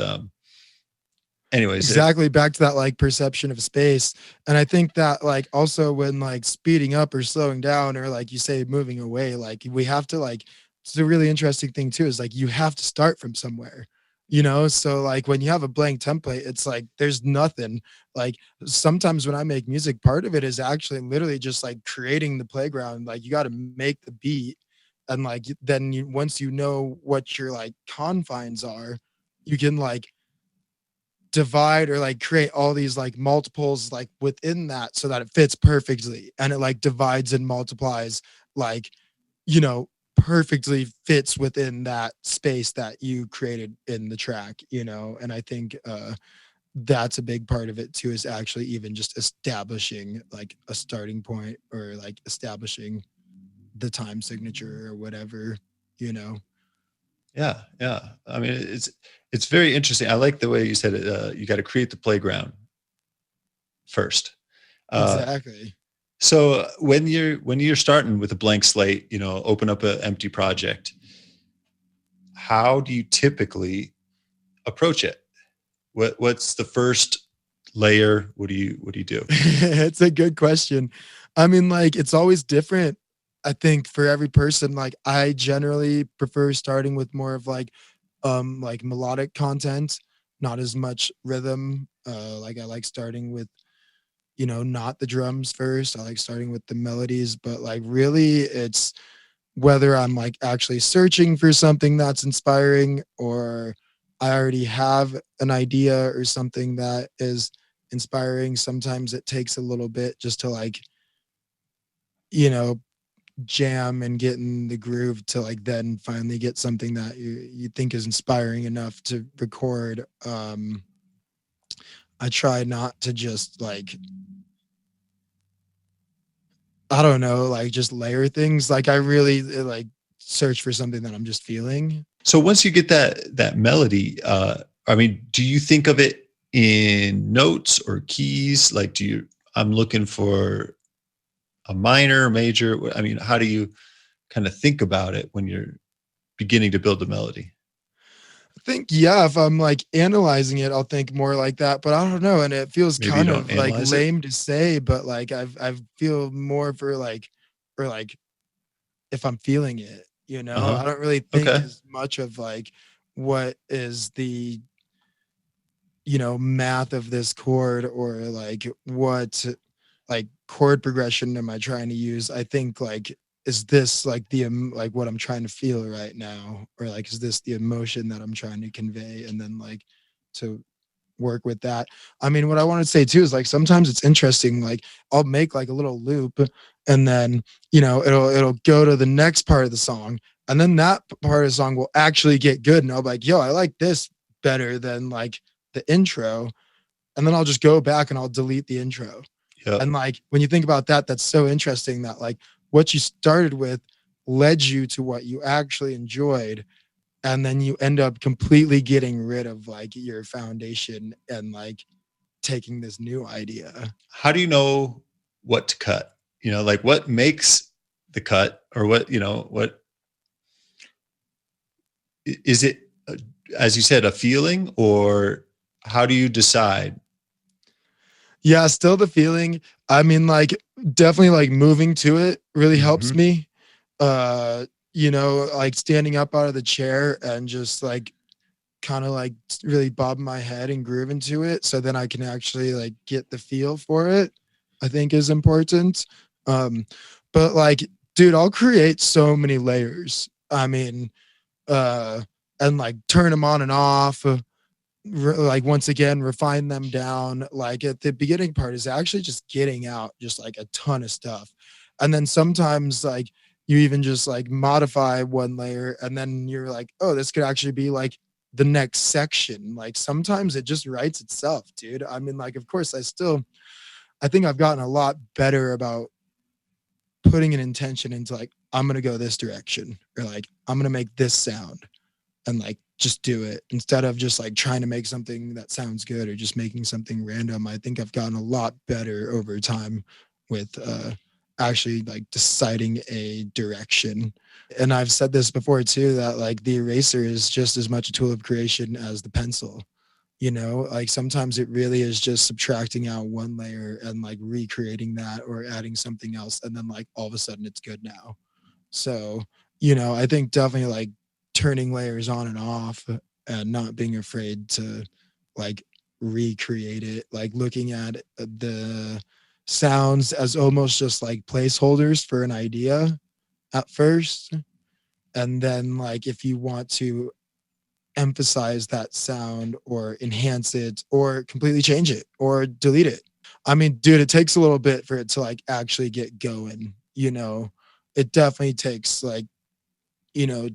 [SPEAKER 4] anyways.
[SPEAKER 6] Exactly. Back to that like perception of space. And I think that like also when like speeding up or slowing down or like you say moving away, like we have to like, it's a really interesting thing too, is like you have to start from somewhere, you know? So like when you have a blank template, it's like there's nothing. Like sometimes when I make music, part of it is actually literally just like creating the playground. Like you got to make the beat. And like then you, once you know what your like confines are, you can like divide or like create all these like multiples like within that so that it fits perfectly, and it like divides and multiplies like, you know, perfectly fits within that space that you created in the track, you know. And I think that's a big part of it too, is actually even just establishing like a starting point or like establishing the time signature or whatever, you know.
[SPEAKER 4] Yeah, yeah. I mean, it's very interesting. I like the way you said it. You got to create the playground first. Uh,
[SPEAKER 6] Exactly.
[SPEAKER 4] So when you're starting with a blank slate, open up an empty project, how do you typically approach it? What's the first layer? What do you do?
[SPEAKER 6] It's a good question. I mean, like, it's always different. I think for every person, like, I generally prefer starting with more of like melodic content, not as much rhythm. Like I like starting with, not the drums first. I like starting with the melodies, but like really it's whether I'm like actually searching for something that's inspiring or I already have an idea or something that is inspiring. Sometimes it takes a little bit just to like, you know, jam and get in the groove to like then finally get something that you think is inspiring enough to record. I try not to just like, I don't know, like just layer things. Like I really like search for something that I'm just feeling.
[SPEAKER 4] So once you get that melody, I mean, do you think of it in notes or keys? Like, I'm looking for a minor, major. I mean, how do you kind of think about it when you're beginning to build the melody?
[SPEAKER 6] I think, yeah, if I'm like analyzing it, I'll think more like that, but I don't know. And it feels
[SPEAKER 4] Maybe you
[SPEAKER 6] kind
[SPEAKER 4] don't
[SPEAKER 6] of like
[SPEAKER 4] analyze it.
[SPEAKER 6] lame to say, but like I feel more for like, or like if I'm feeling it,
[SPEAKER 4] Uh-huh.
[SPEAKER 6] I don't really think
[SPEAKER 4] Okay.
[SPEAKER 6] as much of like what is the, math of this chord or like what like chord progression am I trying to use? I think like, is this like like what I'm trying to feel right now? Or like, is this the emotion that I'm trying to convey? And then like to work with that. I mean, what I want to say too is like sometimes it's interesting. Like I'll make like a little loop and then, it'll go to the next part of the song. And then that part of the song will actually get good. And I'll be like, yo, I like this better than like the intro. And then I'll just go back and I'll delete the intro.
[SPEAKER 4] Yep.
[SPEAKER 6] And like when you think about that, that's so interesting that like what you started with led you to what you actually enjoyed. And then you end up completely getting rid of like your foundation and like taking this new idea.
[SPEAKER 4] How do you know what to cut? Like what makes the cut, or what is it, as you said, a feeling, or how do you decide?
[SPEAKER 6] Yeah, still the feeling. I mean, like definitely like moving to it really helps
[SPEAKER 4] Mhm.
[SPEAKER 6] me. Like standing up out of the chair and just like kind of like really bob my head and groove into it so then I can actually like get the feel for it, I think is important. Um, but like, dude, I'll create so many layers. I mean, uh, and like turn them on and off. Like once again, refine them down. Like at the beginning part is actually just getting out just like a ton of stuff. And then sometimes like you even just like modify one layer and then you're like, oh, this could actually be like the next section. Like sometimes it just writes itself, dude. I mean, like, of course, I think I've gotten a lot better about putting an intention into like, I'm going to go this direction or like, I'm going to make this sound and like just do it instead of just like trying to make something that sounds good or just making something random. I think I've gotten a lot better over time with actually like deciding a direction. And I've said this before too, that like the eraser is just as much a tool of creation as the pencil. Like sometimes it really is just subtracting out one layer and like recreating that or adding something else. And then like all of a sudden it's good now. So, I think definitely like turning layers on and off and not being afraid to like recreate it, like looking at the sounds as almost just like placeholders for an idea at first. And then like if you want to emphasize that sound or enhance it or completely change it or delete it. I mean, dude, it takes a little bit for it to like actually get going. It definitely takes like, you know,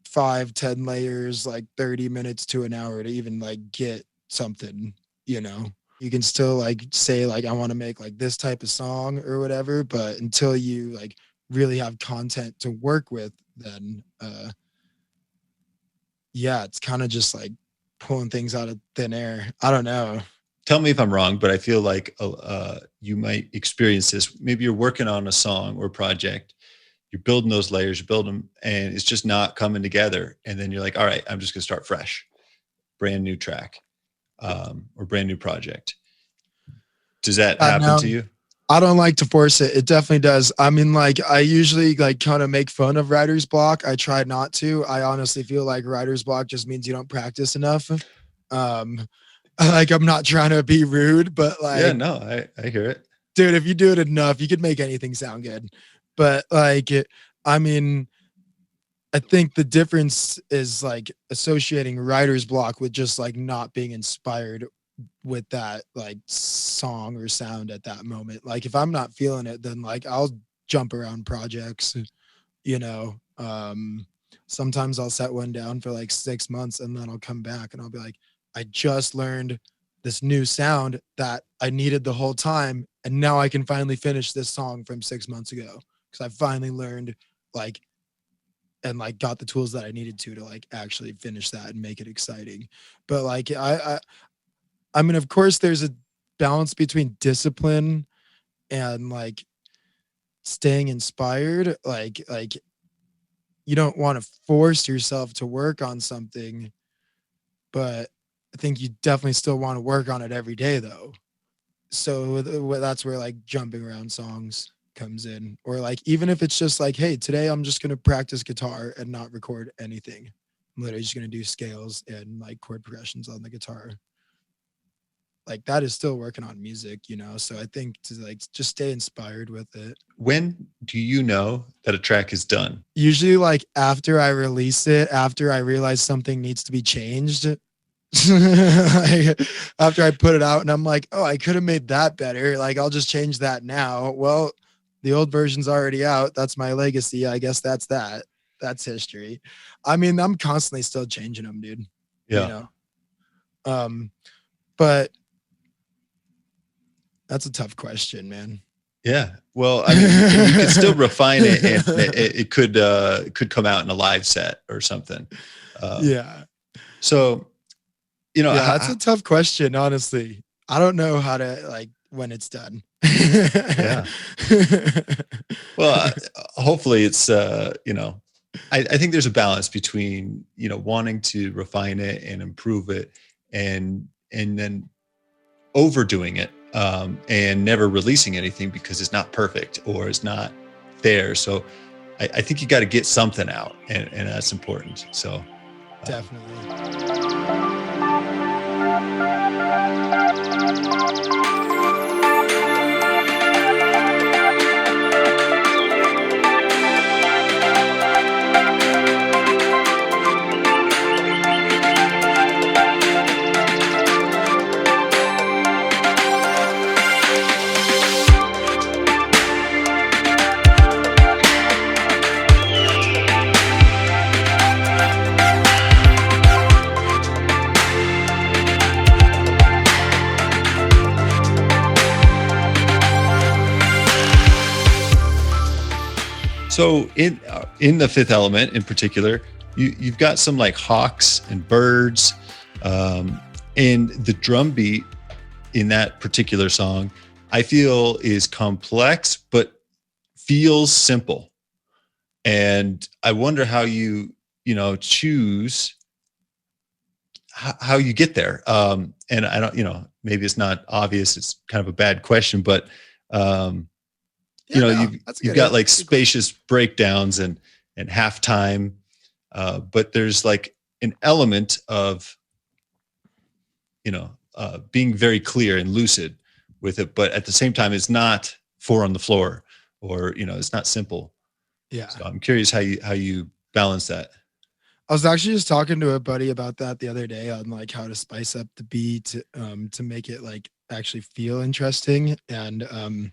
[SPEAKER 6] 5, 10 layers, like 30 minutes to an hour to even like get something, you can still like say like, I want to make like this type of song or whatever, but until you like really have content to work with, then, yeah, it's kind of just like pulling things out of thin air. I don't know.
[SPEAKER 4] tell me if I'm wrong, but I feel like you might experience this. Maybe you're working on a song or project, you're building those layers, you build them, and it's just not coming together. And then you're like, all right, I'm just going to start fresh, brand new track, or brand new project. Does that happen to you?
[SPEAKER 6] I don't like to force it. It definitely does. I mean, like, I usually like kind of make fun of writer's block. I try not to. I honestly feel like writer's block just means you don't practice enough. Like, I'm not trying to be rude, but like,
[SPEAKER 4] Yeah, no, I hear it.
[SPEAKER 6] Dude, if you do it enough, you could make anything sound good. But like, I mean, I think the difference is like associating writer's block with just like not being inspired with that like song or sound at that moment. Like if I'm not feeling it, then like I'll jump around projects, you know. Sometimes I'll set one down for like 6 months and then I'll come back and I'll be like, I just learned this new sound that I needed the whole time. And now I can finally finish this song from 6 months ago. Cause I finally learned like, and like got the tools that I needed to like actually finish that and make it exciting. But like, I mean, of course there's a balance between discipline and like staying inspired. Like you don't want to force yourself to work on something, but I think you definitely still want to work on it every day though. So that's where like jumping around songs comes in, or like even if it's just like, hey, today I'm just going to practice guitar and not record anything. I'm literally just going to do scales and like chord progressions on the guitar. Like that is still working on music, you know? So I think to like just stay inspired with it.
[SPEAKER 4] When do you know that a track is done?
[SPEAKER 6] Usually like after I release it, after I realize something needs to be changed. Like, after I put it out and I'm like, oh, I could have made that better. Like I'll just change that now. Well, the old version's already out. That's my legacy. I guess that's that. That's history. I mean, I'm constantly still changing them, dude.
[SPEAKER 4] Yeah.
[SPEAKER 6] You know? But that's a tough question, man.
[SPEAKER 4] Yeah. Well, I mean, you can still refine it, and it could come out in a live set or something.
[SPEAKER 6] Yeah.
[SPEAKER 4] So, you know,
[SPEAKER 6] yeah, that's a tough question, honestly. I don't know how to like when it's done.
[SPEAKER 4] Yeah. Well, hopefully it's you know, I think there's a balance between, you know, wanting to refine it and improve it, and then overdoing it, and never releasing anything because it's not perfect or it's not there. So I think you got to get something out, and that's important. So
[SPEAKER 6] definitely.
[SPEAKER 4] So in the Fifth Element in particular, you've got some like hawks and birds, and the drum beat in that particular song, I feel is complex but feels simple. And I wonder how you choose how you get there. And I don't, maybe it's not obvious. It's kind of a bad question, but you've got like spacious breakdowns and halftime, but there's like an element of, being very clear and lucid with it, but at the same time, it's not 4 on the floor, or, it's not simple.
[SPEAKER 6] Yeah.
[SPEAKER 4] So I'm curious how you balance that.
[SPEAKER 6] I was actually just talking to a buddy about that the other day on like how to spice up the beat, to make it like actually feel interesting. And,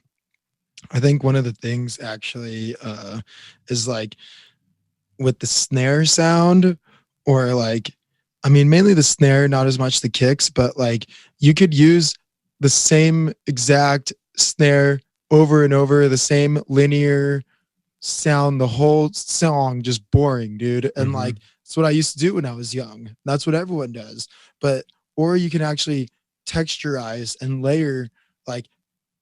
[SPEAKER 6] I think one of the things actually is like with the snare sound, or like, I mean, mainly the snare, not as much the kicks, but like you could use the same exact snare over and over, the same linear sound, the whole song, just boring, dude. And like, that's what I used to do when I was young. That's what everyone does. Or you can actually texturize and layer, like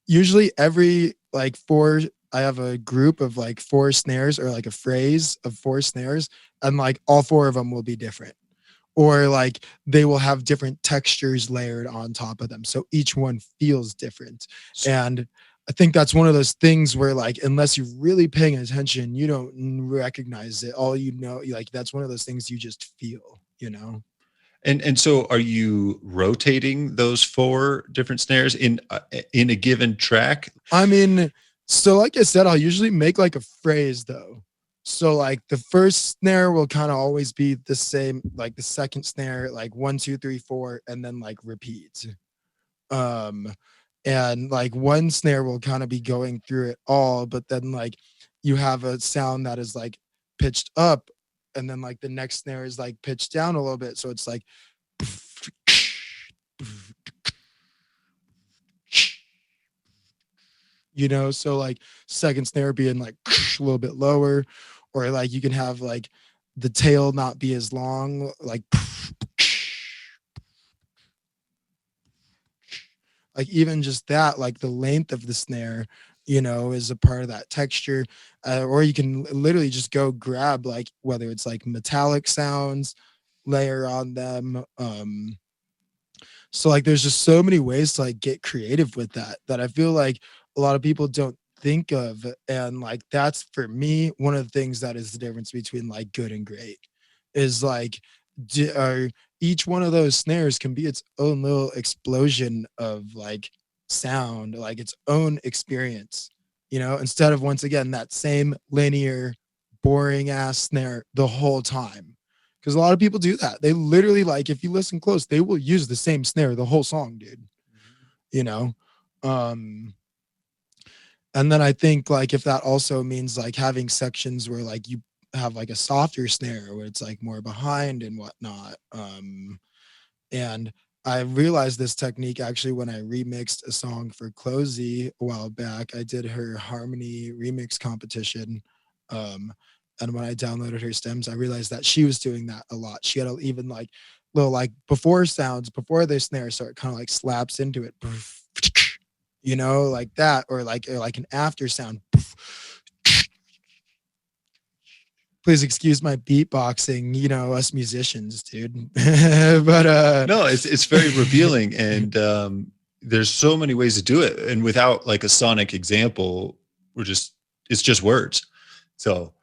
[SPEAKER 6] usually every like four, I have a group of like 4 snares or like a phrase of 4 snares, and like all 4 of them will be different, or like they will have different textures layered on top of them. So each one feels different. And I think that's one of those things where like, unless you're really paying attention, you don't recognize it. All you know, like that's one of those things you just feel, you know?
[SPEAKER 4] And so are you rotating those 4 different snares in a given track?
[SPEAKER 6] I mean, so like I said, I'll usually make like a phrase though. So like the first snare will kind of always be the same, like the second snare, like 1, 2, 3, 4, and then like repeat. And like one snare will kind of be going through it all, but then like you have a sound that is like pitched up, and then like the next snare is like pitched down a little bit. So it's like, you know, so like second snare being like a little bit lower, or like you can have like the tail not be as long, like even just that, like the length of the snare, you know, is a part of that texture. Or you can literally just go grab like, whether it's like metallic sounds, layer on them. So like there's just so many ways to like get creative with that I feel like a lot of people don't think of. And like that's for me one of the things that is the difference between like good and great, is like each one of those snares can be its own little explosion of like sound, like its own experience, you know, instead of once again that same linear boring ass snare the whole time. Because a lot of people do that. They literally, like, if you listen close, they will use the same snare the whole song, dude. You know? And then I think like if that also means like having sections where like you have like a softer snare where it's like more behind and whatnot. And I realized this technique actually when I remixed a song for Closey a while back. I did her harmony remix competition. And when I downloaded her stems, I realized that she was doing that a lot. She had even like little like before sounds before the snare, so it kind of like slaps into it, you know, like that, or like an after sound. Please excuse my beatboxing, you know, us musicians, dude. But
[SPEAKER 4] no, it's very revealing, and there's so many ways to do it, and without like a sonic example, it's just words. So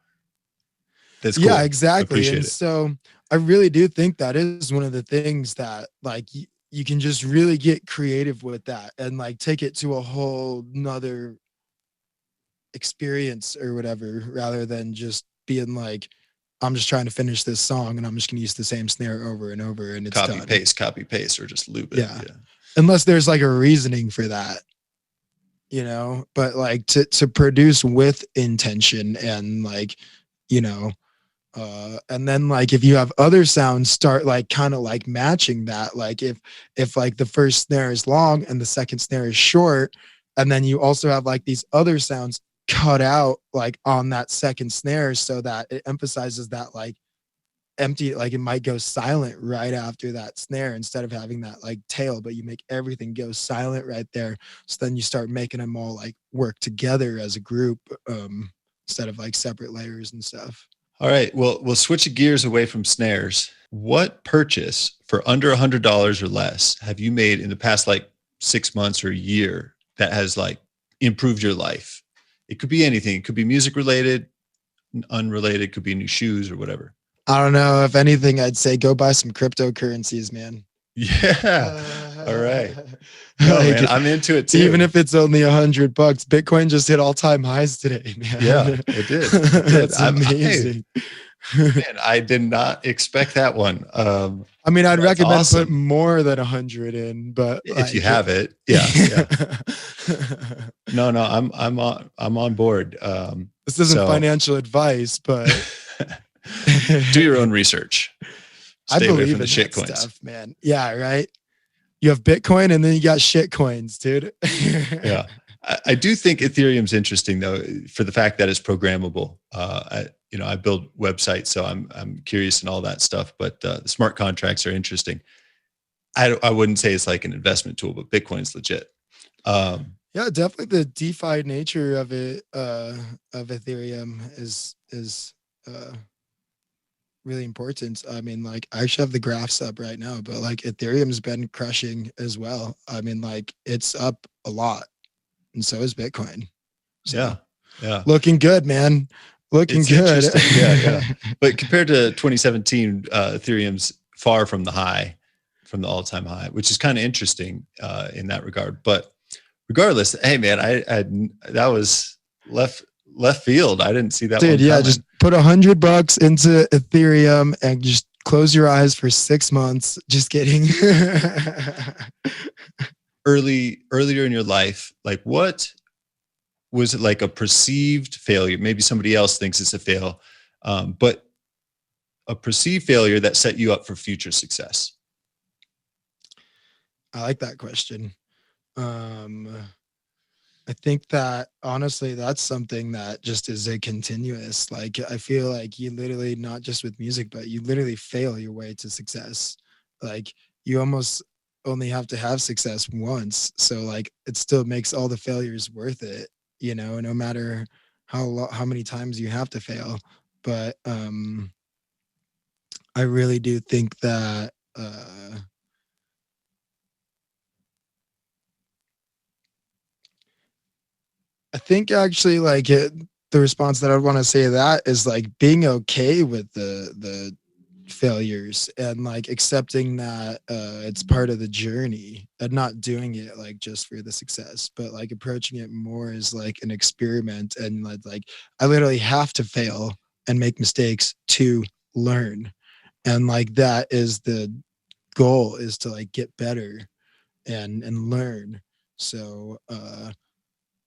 [SPEAKER 4] that's cool.
[SPEAKER 6] Yeah, exactly.
[SPEAKER 4] Appreciate
[SPEAKER 6] And
[SPEAKER 4] it.
[SPEAKER 6] so I really do think that is one of the things that like you can just really get creative with that and like take it to a whole nother experience or whatever, rather than just being like, I'm just trying to finish this song and I'm just gonna use the same snare over and over and it's
[SPEAKER 4] copy
[SPEAKER 6] done.
[SPEAKER 4] paste, or just loop it.
[SPEAKER 6] Yeah. Unless there's like a reasoning for that, you know, but like to produce with intention and like, you know, and then like if you have other sounds start like kind of like matching that, like if like the first snare is long and the second snare is short, and then you also have like these other sounds cut out like on that second snare so that it emphasizes that like empty, like it might go silent right after that snare instead of having that like tail, but you make everything go silent right there. So then you start making them all like work together as a group, instead of like separate layers and stuff.
[SPEAKER 4] All right. Well, we'll switch gears away from snares. What purchase for under $100 or less have you made in the past like 6 months or a year that has like improved your life? It could be anything. It could be music related, unrelated. It could be new shoes or whatever.
[SPEAKER 6] I don't know. If anything, I'd say go buy some cryptocurrencies, man.
[SPEAKER 4] Yeah. All right. No,
[SPEAKER 6] Like,
[SPEAKER 4] man, I'm into it too.
[SPEAKER 6] even if it's only $100, Bitcoin just hit all-time highs today, man.
[SPEAKER 4] Yeah, it did.
[SPEAKER 6] That's amazing.
[SPEAKER 4] Man, I did not expect that one.
[SPEAKER 6] I mean, I'd recommend
[SPEAKER 4] awesome.
[SPEAKER 6] put more than 100 in, but
[SPEAKER 4] If
[SPEAKER 6] like,
[SPEAKER 4] you have it, yeah. No, I'm on board.
[SPEAKER 6] This isn't financial advice, but
[SPEAKER 4] do your own research.
[SPEAKER 6] I
[SPEAKER 4] Stay away
[SPEAKER 6] believe
[SPEAKER 4] from the
[SPEAKER 6] in
[SPEAKER 4] shit
[SPEAKER 6] that
[SPEAKER 4] coins.
[SPEAKER 6] stuff, man. Yeah, right. You have Bitcoin and then you got shit coins, dude.
[SPEAKER 4] Yeah. I do think Ethereum's interesting though, for the fact that it's programmable. I build websites, so I'm curious in all that stuff, but the smart contracts are interesting. I wouldn't say it's like an investment tool, but Bitcoin's legit.
[SPEAKER 6] Yeah, definitely the DeFi nature of it, of Ethereum is really important. I mean, like I actually have the graphs up right now, but like Ethereum's been crushing as well. I mean, like it's up a lot, and so is Bitcoin. So
[SPEAKER 4] yeah,
[SPEAKER 6] looking good, man. Looking
[SPEAKER 4] it's
[SPEAKER 6] good.
[SPEAKER 4] interesting. Yeah. But compared to 2017, Ethereum's far from the high, from the all-time high, which is kind of interesting in that regard. But regardless, hey man, I that was left field. I didn't see that
[SPEAKER 6] Dude,
[SPEAKER 4] one
[SPEAKER 6] yeah,
[SPEAKER 4] coming.
[SPEAKER 6] just put $100 into Ethereum and just close your eyes for 6 months. Just kidding.
[SPEAKER 4] Earlier in your life, like what was it, like a perceived failure? Maybe somebody else thinks it's a fail, but a perceived failure that set you up for future success.
[SPEAKER 6] I like that question. I think that honestly, that's something that just is a continuous, like, I feel like you literally, not just with music, but you literally fail your way to success. Like you almost only have to have success once. So like, it still makes all the failures worth it, you know, no matter how many times you have to fail. But, I really do think that, I think actually like the response that I want to say to that is like being okay with the failures and like accepting that it's part of the journey and not doing it like just for the success, but like approaching it more as like an experiment and like I literally have to fail and make mistakes to learn. And like that is the goal, is to like get better and learn. So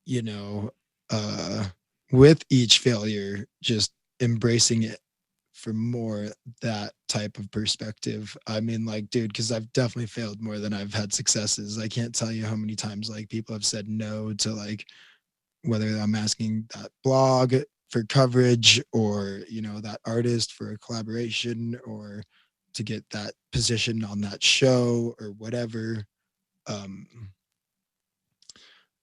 [SPEAKER 6] you know, uh, with each failure, just embracing it for more that type of perspective. I mean, like, dude, because I've definitely failed more than I've had successes. I can't tell you how many times like people have said no to like whether I'm asking that blog for coverage or, you know, that artist for a collaboration or to get that position on that show or whatever. Um,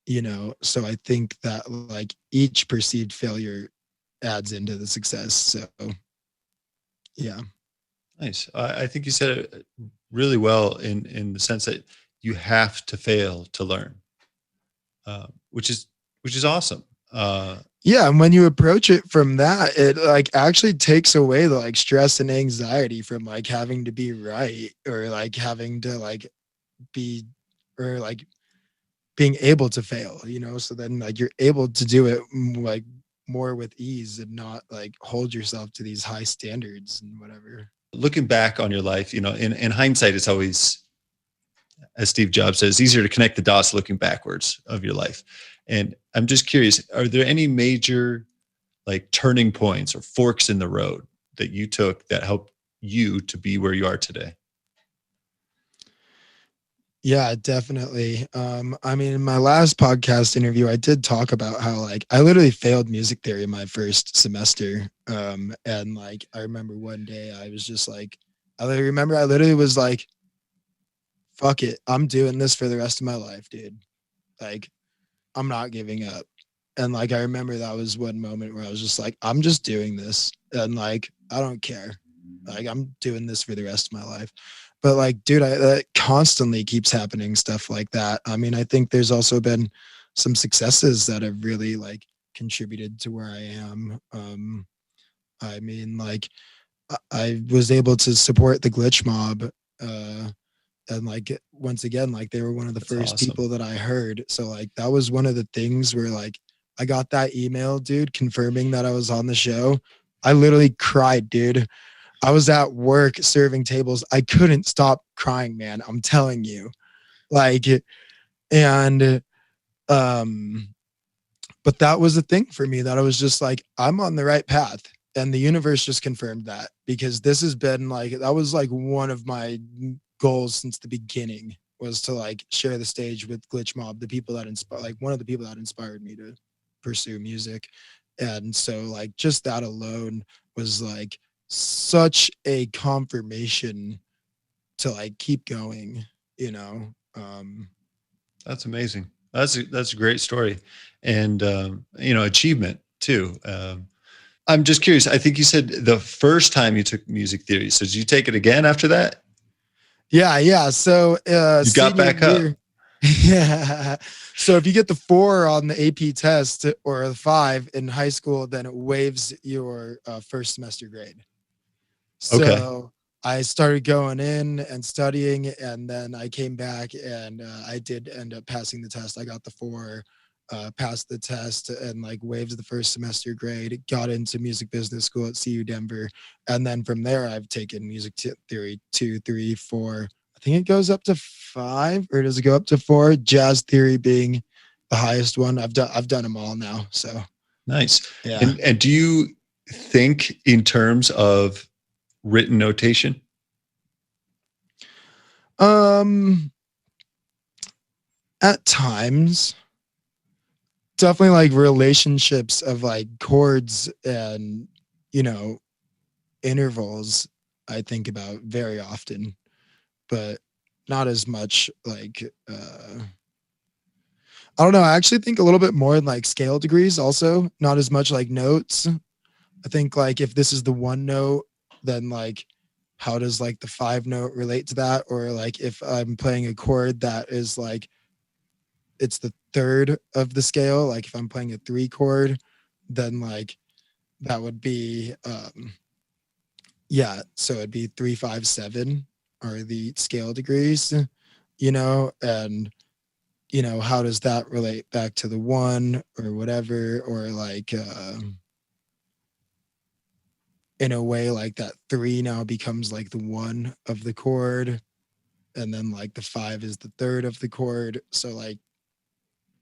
[SPEAKER 6] you know, so I think that like each perceived failure adds into the success. So yeah.
[SPEAKER 4] Nice. I think you said it really well in the sense that you have to fail to learn, which is awesome.
[SPEAKER 6] Yeah, and when you approach it from that, it like actually takes away the like stress and anxiety from like having to be right or like having to like be or like being able to fail, you know, so then like you're able to do it like more with ease and not like hold yourself to these high standards and whatever.
[SPEAKER 4] Looking back on your life, you know, in hindsight, it's always, as Steve Jobs says, easier to connect the dots looking backwards of your life. And I'm just curious, are there any major like turning points or forks in the road that you took that helped you to be where you are today?
[SPEAKER 6] Yeah, definitely. I mean, in my last podcast interview, I did talk about how like I literally failed music theory my first semester. And like I remember one day I was just like, I literally was like, fuck it, I'm doing this for the rest of my life, dude. Like, I'm not giving up. And like I remember that was one moment where I was just like, I'm just doing this, and like I don't care. Like I'm doing this for the rest of my life. But like, dude, that constantly keeps happening, stuff like that. I mean, I think there's also been some successes that have really like contributed to where I am. I mean, like I was able to support the Glitch Mob, and like once again, like they were one of the
[SPEAKER 4] That's
[SPEAKER 6] first
[SPEAKER 4] awesome.
[SPEAKER 6] people that I heard. So like that was one of the things where like I got that email, dude, confirming that I was on the show. I literally cried, dude. I was at work serving tables. I couldn't stop crying, man. I'm telling you. Like, and but that was the thing for me, that I was just like, I'm on the right path. And the universe just confirmed that, because this has been like, that was like one of my goals since the beginning, was to like share the stage with Glitch Mob, the people that inspire, like one of the people that inspired me to pursue music. And so like just that alone was like such a confirmation to like keep going. you know.
[SPEAKER 4] That's amazing. That's a great story, and achievement too. I'm just curious. I think you said the first time you took music theory. So did you take it again after that?
[SPEAKER 6] Yeah. So
[SPEAKER 4] You got back up.
[SPEAKER 6] Yeah. So if you get the 4 on the AP test or the 5 in high school, then it waives your first semester grade. So
[SPEAKER 4] Okay.
[SPEAKER 6] I started going in and studying, and then I came back and I did end up passing the test. I got the 4, passed the test, and like waived the first semester grade, got into music business school at CU Denver. And then from there, I've taken music theory 2, 3, 4. I think it goes up to 5, or does it go up to 4? Jazz theory being the highest one. I've done them all now. So
[SPEAKER 4] Nice.
[SPEAKER 6] yeah.
[SPEAKER 4] And do you think in terms of written notation?
[SPEAKER 6] At times, definitely like relationships of like chords and, intervals I think about very often, but not as much like, I don't know. I actually think a little bit more in like scale degrees also, not as much like notes. I think like if this is the 1 note, then like how does like the 5 note relate to that? Or like if I'm playing a chord that is like it's the 3rd of the scale, like if I'm playing a 3 chord, then like that would be so it'd be 3, 5, 7 are the scale degrees, and how does that relate back to the 1 or whatever, or like in a way like that 3 now becomes like the 1 of the chord, and then like the 5 is the 3rd of the chord. So like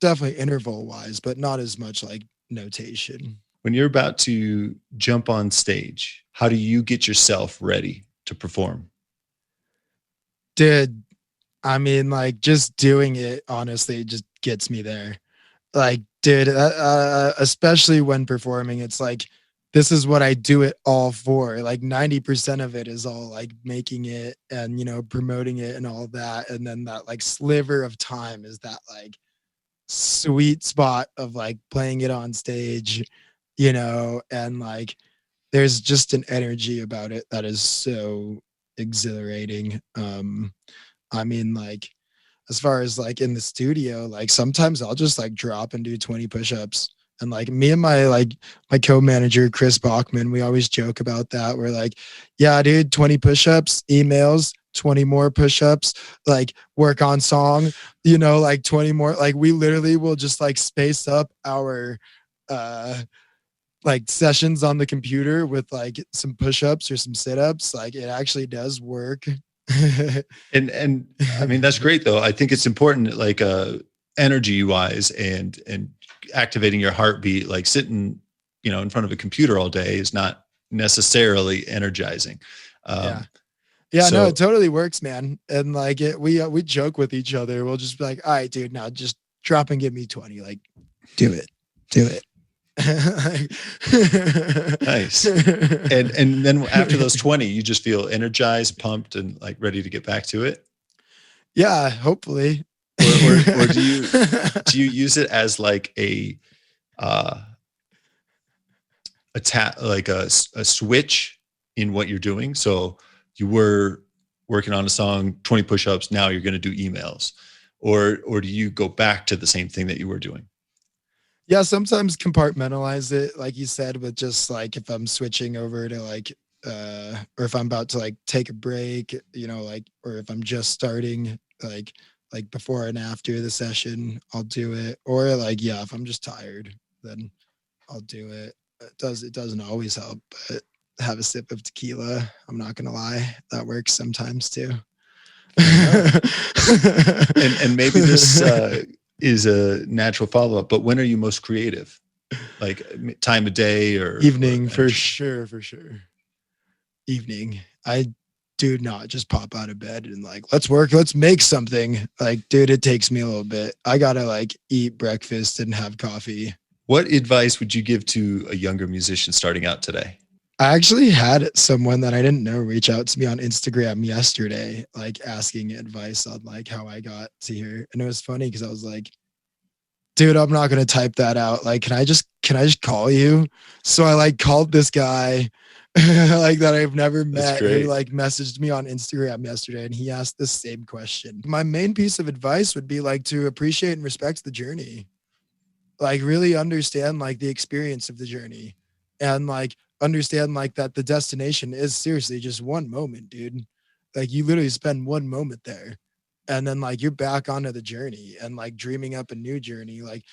[SPEAKER 6] definitely interval wise, but not as much like notation.
[SPEAKER 4] When you're about to jump on stage, how do you get yourself ready to perform?
[SPEAKER 6] Dude, I mean, like just doing it honestly just gets me there. Like, dude, especially when performing, it's like this is what I do it all for. Like 90% of it is all like making it and promoting it and all that, and then that like sliver of time is that like sweet spot of like playing it on stage, and like there's just an energy about it that is so exhilarating. I mean, like as far as like in the studio, like sometimes I'll just like drop and do 20 push-ups. And like me and my co-manager, Chris Bachman, we always joke about that. We're like, yeah, dude, 20 push-ups, emails, 20 more push-ups, like work on song, like 20 more. Like we literally will just like space up our like sessions on the computer with like some push-ups or some sit-ups. Like it actually does work.
[SPEAKER 4] And I mean, that's great though. I think it's important, like energy wise and activating your heartbeat, like sitting, in front of a computer all day is not necessarily energizing.
[SPEAKER 6] No,
[SPEAKER 4] So
[SPEAKER 6] it totally works, man. And like we joke with each other. We'll just be like, all right, dude, now just drop and give me 20. Like, do it.
[SPEAKER 4] nice. And then after those 20, you just feel energized, pumped, and like ready to get back to it.
[SPEAKER 6] Yeah, hopefully.
[SPEAKER 4] Or do you use it as like a switch in what you're doing? So you were working on a song, 20 push-ups, now you're going to do emails, or do you go back to the same thing that you were doing?
[SPEAKER 6] Yeah, sometimes compartmentalize it, like you said, with just like if I'm switching over to like or if I'm about to like take a break, like, or if I'm just starting like before and after the session, I'll do it. Or like, yeah, if I'm just tired, then I'll do it. It doesn't always help, but have a sip of tequila, I'm not gonna lie, that works sometimes too.
[SPEAKER 4] and maybe this is a natural follow-up, but when are you most creative? Like time of day or
[SPEAKER 6] evening?
[SPEAKER 4] Or
[SPEAKER 6] for sure evening. I do not just pop out of bed and like, let's work, let's make something. Like, dude, it takes me a little bit. I gotta like eat breakfast and have coffee.
[SPEAKER 4] What advice would you give to a younger musician starting out today?
[SPEAKER 6] I actually had someone that I didn't know reach out to me on Instagram yesterday, like asking advice on like how I got to here. And it was funny because I was like, dude, I'm not gonna type that out. Like, can I just call you? So I like called this guy like that I've never
[SPEAKER 4] That's
[SPEAKER 6] met who
[SPEAKER 4] great.
[SPEAKER 6] like messaged me on Instagram yesterday, and he asked the same question. My main piece of advice would be like to appreciate and respect the journey. Like really understand like the experience of the journey, and like understand like that the destination is seriously just one moment, dude. Like you literally spend one moment there, and then like you're back onto the journey and like dreaming up a new journey. Like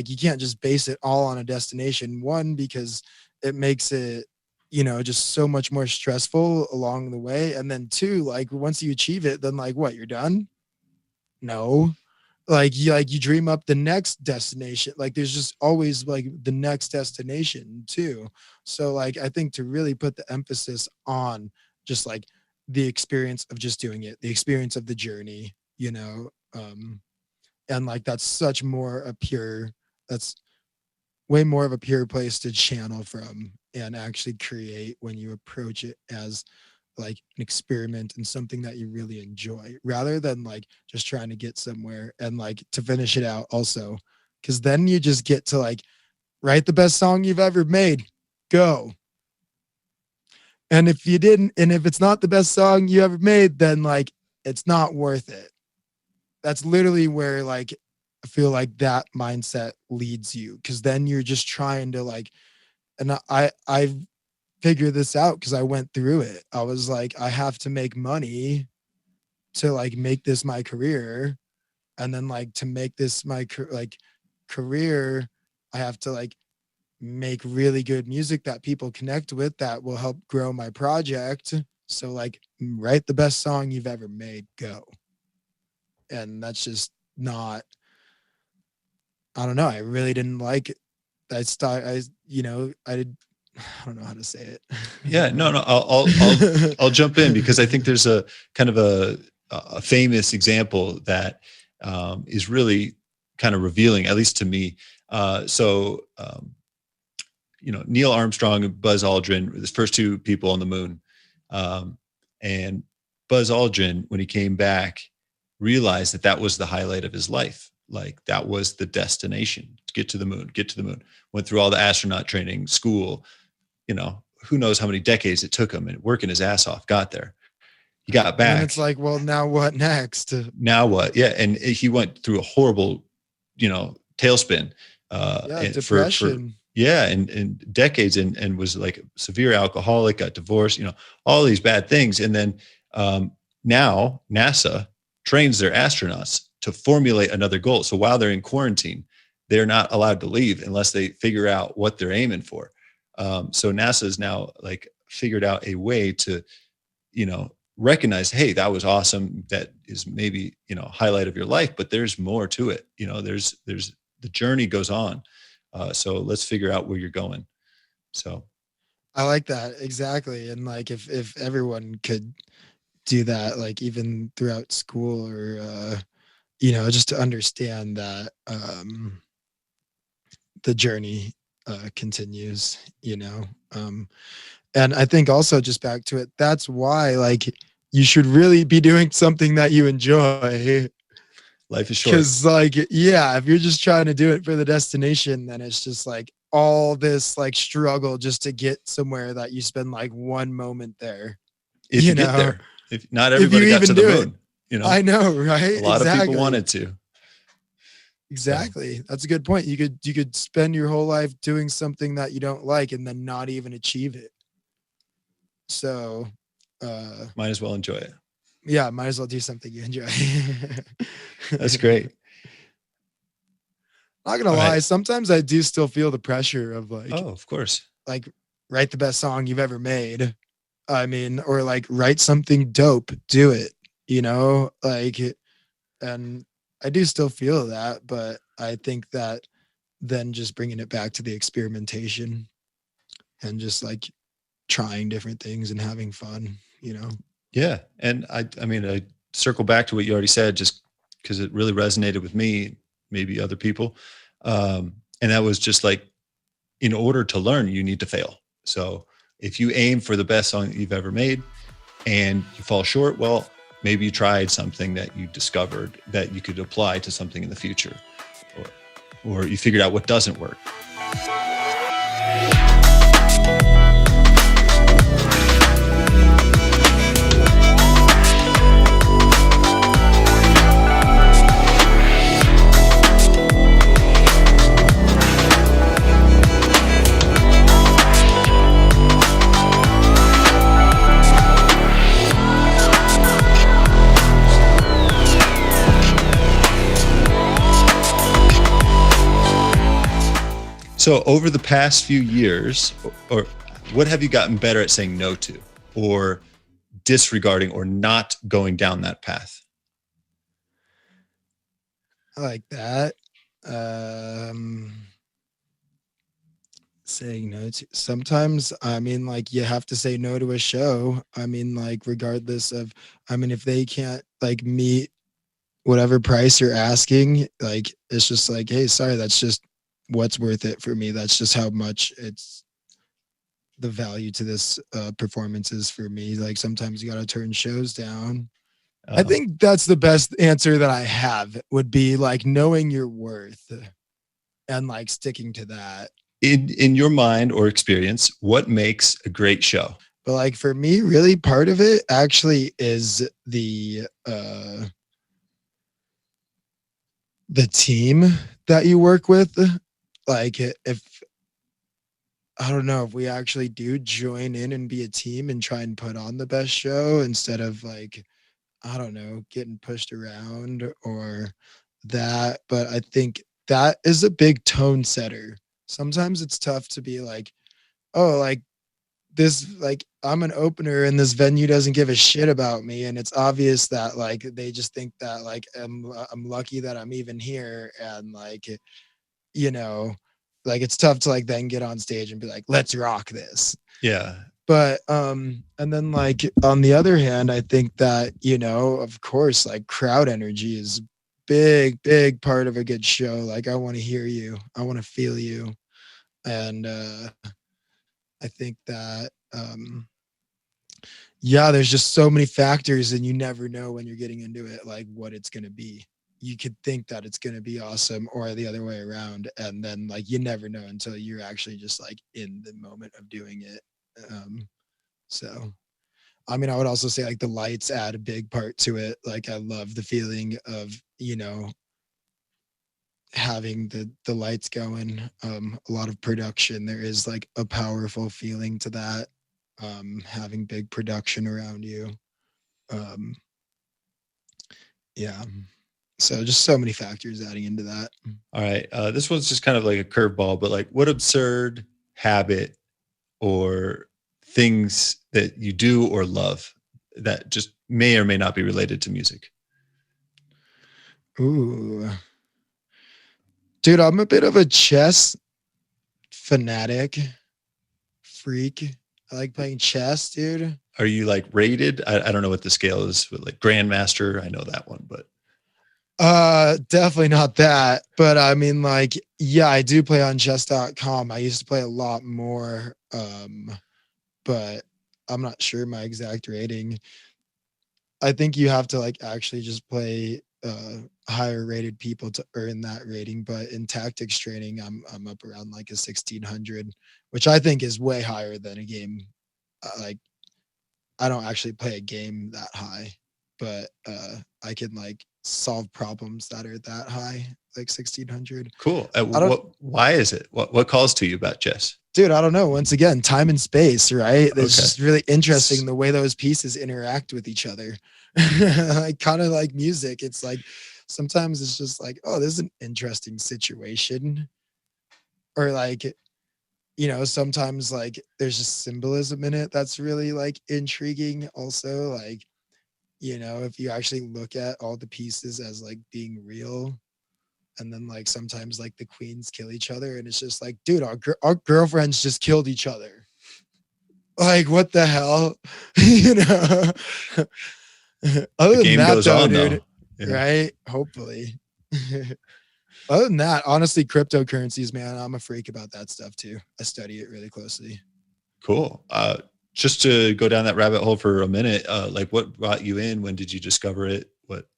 [SPEAKER 6] you can't just base it all on a destination. One, because it makes it, just so much more stressful along the way. And then two, like once you achieve it, then like what, you're done? No. Like you dream up the next destination. Like there's just always like the next destination too. So like I think to really put the emphasis on just like the experience of just doing it, the experience of the journey, and like that's way more of a pure place to channel from and actually create when you approach it as like an experiment and something that you really enjoy, rather than like just trying to get somewhere. And like to finish it out also, because then you just get to like write the best song you've ever made, go. And if you didn't, and if it's not the best song you ever made, then like it's not worth it. That's literally where like I feel like that mindset leads you, because then you're just trying to like, and I figured this out because I went through it. I was like, I have to make money to like make this my career, and then like to make this my career, I have to like make really good music that people connect with that will help grow my project. So like write the best song you've ever made, go. And that's just not, I don't know, I really didn't like it. I don't know how to say it.
[SPEAKER 4] Yeah, no, I'll jump in, because I think there's a kind of a famous example that is really kind of revealing, at least to me. Neil Armstrong and Buzz Aldrin were the first two people on the moon. And Buzz Aldrin, when he came back, realized that was the highlight of his life. Like that was the destination, to get to the moon, went through all the astronaut training, school, who knows how many decades it took him, and working his ass off, got there. He got back.
[SPEAKER 6] And it's like, well, now what next?
[SPEAKER 4] Now what? Yeah. And he went through a horrible, tailspin.
[SPEAKER 6] Depression.
[SPEAKER 4] And decades, and was like a severe alcoholic, got divorced, all these bad things. And then now NASA trains their astronauts to formulate another goal. So while they're in quarantine, they're not allowed to leave unless they figure out what they're aiming for. So NASA's now like figured out a way to, recognize, hey, that was awesome. That is maybe, highlight of your life, but there's more to it. There's the journey goes on. So let's figure out where you're going. So
[SPEAKER 6] I like that. Exactly. And like, if everyone could do that, like even throughout school, or, just to understand that, the journey continues, and I think also just back to it, that's why like you should really be doing something that you enjoy.
[SPEAKER 4] Life is short.
[SPEAKER 6] Because like, yeah, if you're just trying to do it for the destination, then it's just like all this like struggle just to get somewhere that you spend like one moment there.
[SPEAKER 4] If you get there, if not everybody got to the moon,
[SPEAKER 6] I know, right?
[SPEAKER 4] A lot of people wanted to.
[SPEAKER 6] Exactly. That's a good point. You could spend your whole life doing something that you don't like and then not even achieve it. So
[SPEAKER 4] might as well enjoy it.
[SPEAKER 6] Yeah, might as well do something you enjoy.
[SPEAKER 4] That's great.
[SPEAKER 6] Not gonna lie, sometimes I do still feel the pressure of like,
[SPEAKER 4] oh, of course,
[SPEAKER 6] like write the best song you've ever made. I mean, or like write something dope, do it, like, and I do still feel that, but I think that then just bringing it back to the experimentation and just like trying different things and having fun,
[SPEAKER 4] Yeah. And I circle back to what you already said, just because it really resonated with me, maybe other people. And that was just like, in order to learn, you need to fail. So If you aim for the best song that you've ever made and you fall short, well, maybe you tried something that you discovered that you could apply to something in the future, or you figured out what doesn't work. So over the past few years, or what have you gotten better at saying no to, or disregarding, or not going down that path?
[SPEAKER 6] I like that. Saying no to, sometimes, I mean, like, you have to say no to a show. I mean, like, regardless of, I mean, if they can't like meet whatever price you're asking, like, it's just like, hey, sorry, that's just what's worth it for me. That's just how much it's the value to this performance is for me. Like, sometimes you got to turn shows down. I think that's the best answer that I have, would be like knowing your worth and like sticking to that.
[SPEAKER 4] In your mind or experience, what makes a great show?
[SPEAKER 6] But like, for me, really part of it actually is the team that you work with. Like, if, I don't know, if we actually do join in and be a team and try and put on the best show instead of like, I don't know, getting pushed around or that. But I think that is a big tone setter. Sometimes it's tough to be like, oh, like this, like, I'm an opener and this venue doesn't give a shit about me. And it's obvious that like, they just think that like, I'm lucky that I'm even here. And like, you know, like, it's tough to like then get on stage and be like, let's rock this.
[SPEAKER 4] Yeah.
[SPEAKER 6] But and then like, on the other hand, I think that, you know, of course, like, crowd energy is big part of a good show. Like, I want to hear you, I want to feel you. And I think that yeah, there's just so many factors, and you never know when you're getting into it, like, what it's going to be. You could think that it's going to be awesome, or the other way around. And then like, you never know until you're actually just like in the moment of doing it. So, I mean, I would also say like the lights add a big part to it. Like, I love the feeling of, you know, having the lights going. A lot of production, there is like a powerful feeling to that. Having big production around you. Yeah. So just so many factors adding into that.
[SPEAKER 4] All right. This one's just kind of like a curveball, but like, what absurd habit or things that you do or love that just may or may not be related to music?
[SPEAKER 6] Ooh. Dude, I'm a bit of a chess fanatic freak. I like playing chess, dude.
[SPEAKER 4] Are you like rated? I don't know what the scale is, but like Grandmaster, I know that one, but
[SPEAKER 6] definitely not that. But I mean, like, yeah, I do play on chess.com. I used to play a lot more. But I'm not sure my exact rating. I think you have to like actually just play higher rated people to earn that rating. But in tactics training, I'm up around like a 1600, which I think is way higher than a game. Like, I don't actually play a game that high, but I can like solve problems that are that high, like 1600.
[SPEAKER 4] Cool. Why is it? What calls to you about chess?
[SPEAKER 6] Dude, I don't know. Once again, time and space, right? It's just really interesting the way those pieces interact with each other. Like, kind of like music. It's like, sometimes it's just like, oh, this is an interesting situation. Or like, you know, sometimes like there's just symbolism in it that's really like intriguing also. Like, you know, if you actually look at all the pieces as like being real, and then like sometimes like the queens kill each other, and it's just like, dude, our girlfriends just killed each other. Like, what the hell? You know. Other than that, though, dude, yeah. Right? Hopefully. Other than that, honestly, cryptocurrencies, man, I'm a freak about that stuff too. I study it really closely.
[SPEAKER 4] Cool. Just to go down that rabbit hole for a minute, like what brought you in? When did you discover it? What?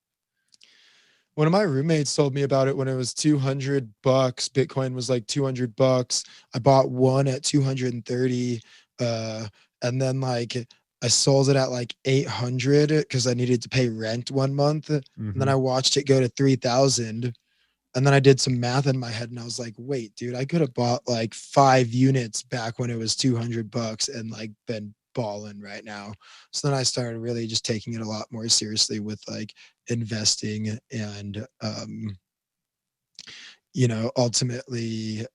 [SPEAKER 6] One of my roommates told me about it when it was $200. Bitcoin was like $200. I bought one at 230. And then like I sold it at like 800 because I needed to pay rent one month. And then I watched it go to 3,000. And then I did some math in my head and I was like, wait, dude, I could have bought like 5 units back when it was $200 and like been balling right now. So then I started really just taking it a lot more seriously with like investing and, ultimately,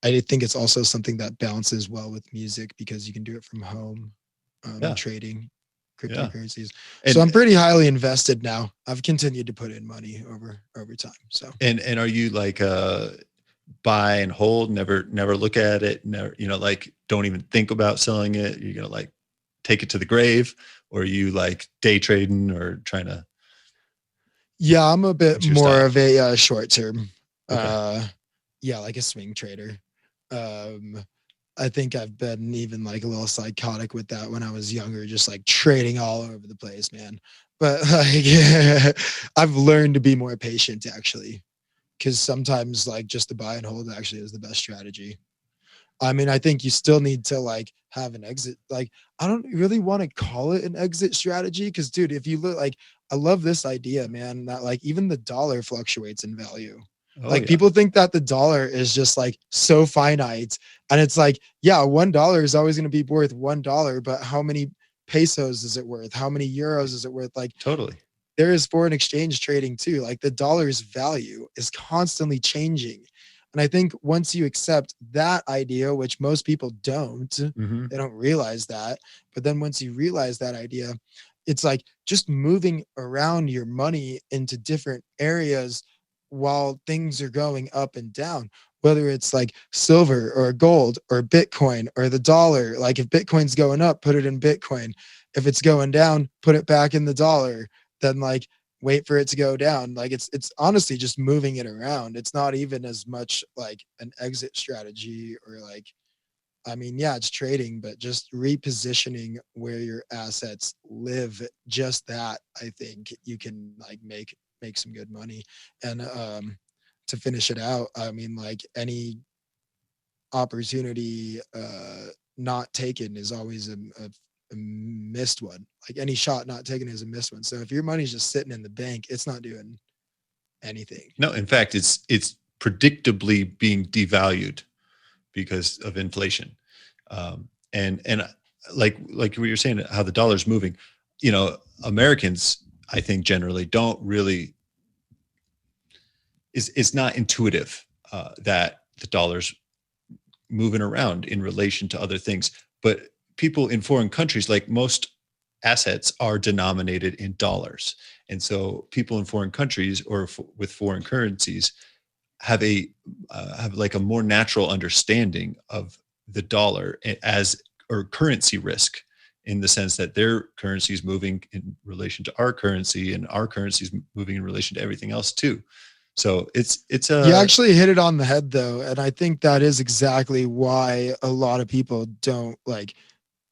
[SPEAKER 6] I think it's also something that balances well with music because you can do it from home, trading cryptocurrencies. So I'm pretty highly invested now. I've continued to put in money over time. So
[SPEAKER 4] and are you like buy and hold, never look at it, never, like don't even think about selling it? You're gonna like take it to the grave, or are you like day trading or trying to?
[SPEAKER 6] Yeah, I'm a bit more
[SPEAKER 4] style?
[SPEAKER 6] of a short term.
[SPEAKER 4] Okay.
[SPEAKER 6] Like a swing trader. I think I've been even like a little psychotic with that when I was younger, just like trading all over the place, man. But like, I've learned to be more patient actually, because sometimes like just to buy and hold actually is the best strategy. I mean, I think you still need to like have an exit. Like, I don't really want to call it an exit strategy because, dude, if you look like, I love this idea, man, that like even the dollar fluctuates in value.
[SPEAKER 4] Oh,
[SPEAKER 6] Like
[SPEAKER 4] yeah.
[SPEAKER 6] people think that the dollar is just like so finite. And it's like, yeah, $1 is always going to be worth $1, but how many pesos is it worth? How many euros is it worth? Like,
[SPEAKER 4] Totally.
[SPEAKER 6] there is foreign exchange trading too. Like the dollar's value is constantly changing. And I think once you accept that idea, which most people don't, they don't realize that. But then once you realize that idea, it's like just moving around your money into different areas while things are going up and down, whether it's like silver or gold or Bitcoin or the dollar. Like if Bitcoin's going up, put it in Bitcoin. If it's going down, put it back in the dollar. Then like wait for it to go down. Like it's honestly just moving it around. It's not even as much like an exit strategy or like, I mean, yeah, it's trading, but just repositioning where your assets live. Just that, I think you can like make some good money. And to finish it out, I mean, like any opportunity not taken is always a missed one. Like any shot not taken is a missed one. So if your money's just sitting in the bank, it's not doing anything.
[SPEAKER 4] No, in fact, it's predictably being devalued because of inflation. And like what you're saying, how the dollar's moving, Americans, I think generally don't really, it's not intuitive that the dollar's moving around in relation to other things. But people in foreign countries, like most assets are denominated in dollars. And so people in foreign countries or with foreign currencies have like a more natural understanding of the dollar as or currency risk, in the sense that their currency is moving in relation to our currency and our currency is moving in relation to everything else too. So it's
[SPEAKER 6] you actually hit it on the head though. And I think that is exactly why a lot of people don't like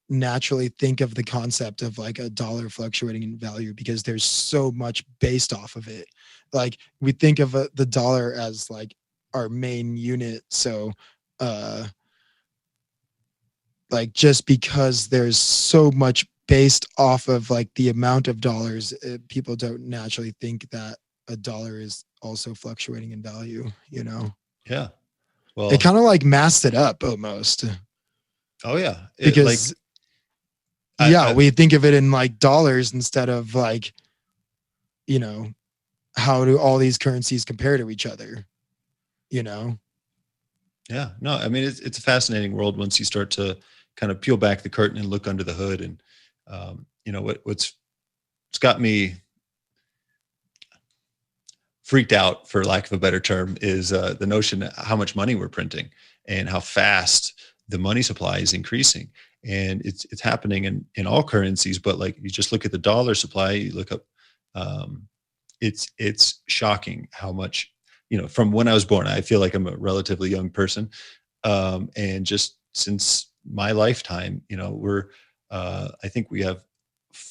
[SPEAKER 6] naturally think of the concept of like a dollar fluctuating in value, because there's so much based off of it. Like we think of the dollar as like our main unit. So, like just because there's so much based off of like the amount of dollars, people don't naturally think that a dollar is also fluctuating in value,
[SPEAKER 4] Yeah. Well,
[SPEAKER 6] it kind of like masked it up almost.
[SPEAKER 4] Oh yeah.
[SPEAKER 6] Because we think of it in like dollars instead of like, how do all these currencies compare to each other?
[SPEAKER 4] Yeah, no, I mean, it's a fascinating world once you start to kind of peel back the curtain and look under the hood. And, what's got me freaked out, for lack of a better term, is the notion of how much money we're printing and how fast the money supply is increasing. And it's happening in all currencies, but like you just look at the dollar supply, you look up, it's shocking how much, from when I was born. I feel like I'm a relatively young person. And just since my lifetime, we're I think we have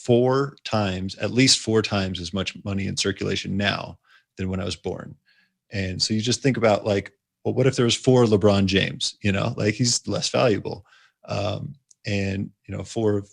[SPEAKER 4] at least four times as much money in circulation now than when I was born. And so you just think about like, well, what if there was four LeBron James, like he's less valuable. And, four,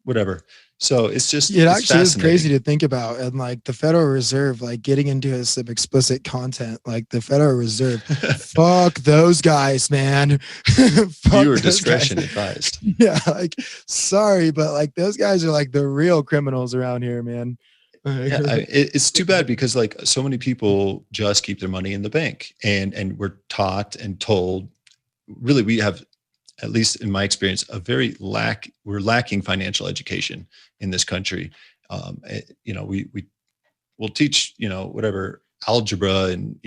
[SPEAKER 4] whatever. So it's just,
[SPEAKER 6] It
[SPEAKER 4] it's
[SPEAKER 6] actually is crazy
[SPEAKER 4] fascinating.
[SPEAKER 6] to think about. And like the Federal Reserve, like getting into some explicit content, like the Federal Reserve, fuck those guys, man. Fuck
[SPEAKER 4] Viewer
[SPEAKER 6] those
[SPEAKER 4] discretion
[SPEAKER 6] guys.
[SPEAKER 4] advised.
[SPEAKER 6] Yeah, like sorry, but like those guys are like the real criminals around here, man.
[SPEAKER 4] Yeah, it's too bad because like so many people just keep their money in the bank, and we're taught and told. Really, we have, at least in my experience, we're lacking financial education in this country. We will teach whatever algebra and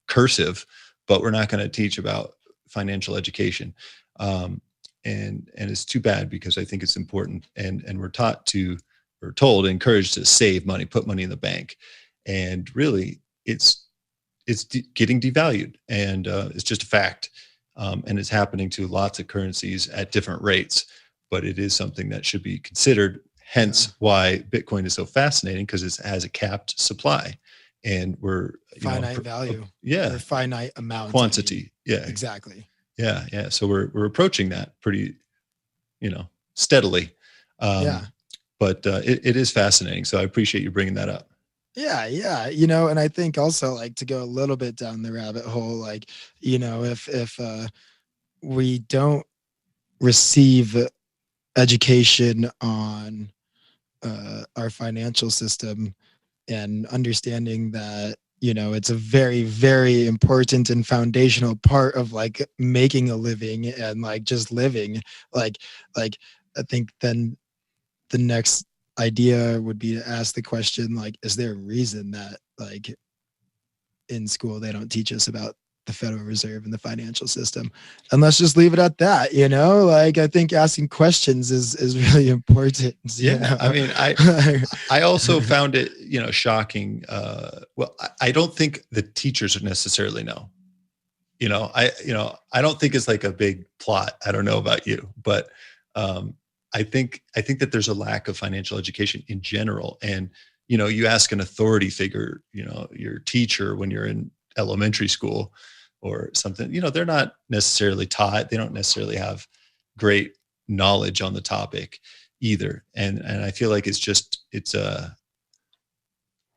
[SPEAKER 4] cursive, but we're not going to teach about financial education. And it's too bad because I think it's important, and we're told, encouraged to save money, put money in the bank, and really it's getting devalued, and it's just a fact, and it's happening to lots of currencies at different rates, but it is something that should be considered. Hence why Bitcoin is so fascinating, because it has a capped supply, and we're
[SPEAKER 6] finite value,
[SPEAKER 4] yeah,
[SPEAKER 6] or finite amount,
[SPEAKER 4] quantity, yeah,
[SPEAKER 6] exactly.
[SPEAKER 4] Yeah. So we're approaching that pretty, steadily.
[SPEAKER 6] Yeah.
[SPEAKER 4] But it is fascinating. So I appreciate you bringing that up.
[SPEAKER 6] Yeah. And I think also like to go a little bit down the rabbit hole, like, if we don't receive education on our financial system, and understanding that, it's a very, very important and foundational part of like making a living and like just living, like I think then the next idea would be to ask the question, like, is there a reason that like in school they don't teach us about the Federal Reserve and the financial system? And let's just leave it at that. Like I think asking questions is really important.
[SPEAKER 4] I mean, I also found it shocking. Well, I don't think the teachers necessarily know. I don't think it's like a big plot. I don't know about you, but I think that there's a lack of financial education in general. And you ask an authority figure, your teacher when you're in elementary school or something, they're not necessarily taught. They don't necessarily have great knowledge on the topic either. And I feel like it's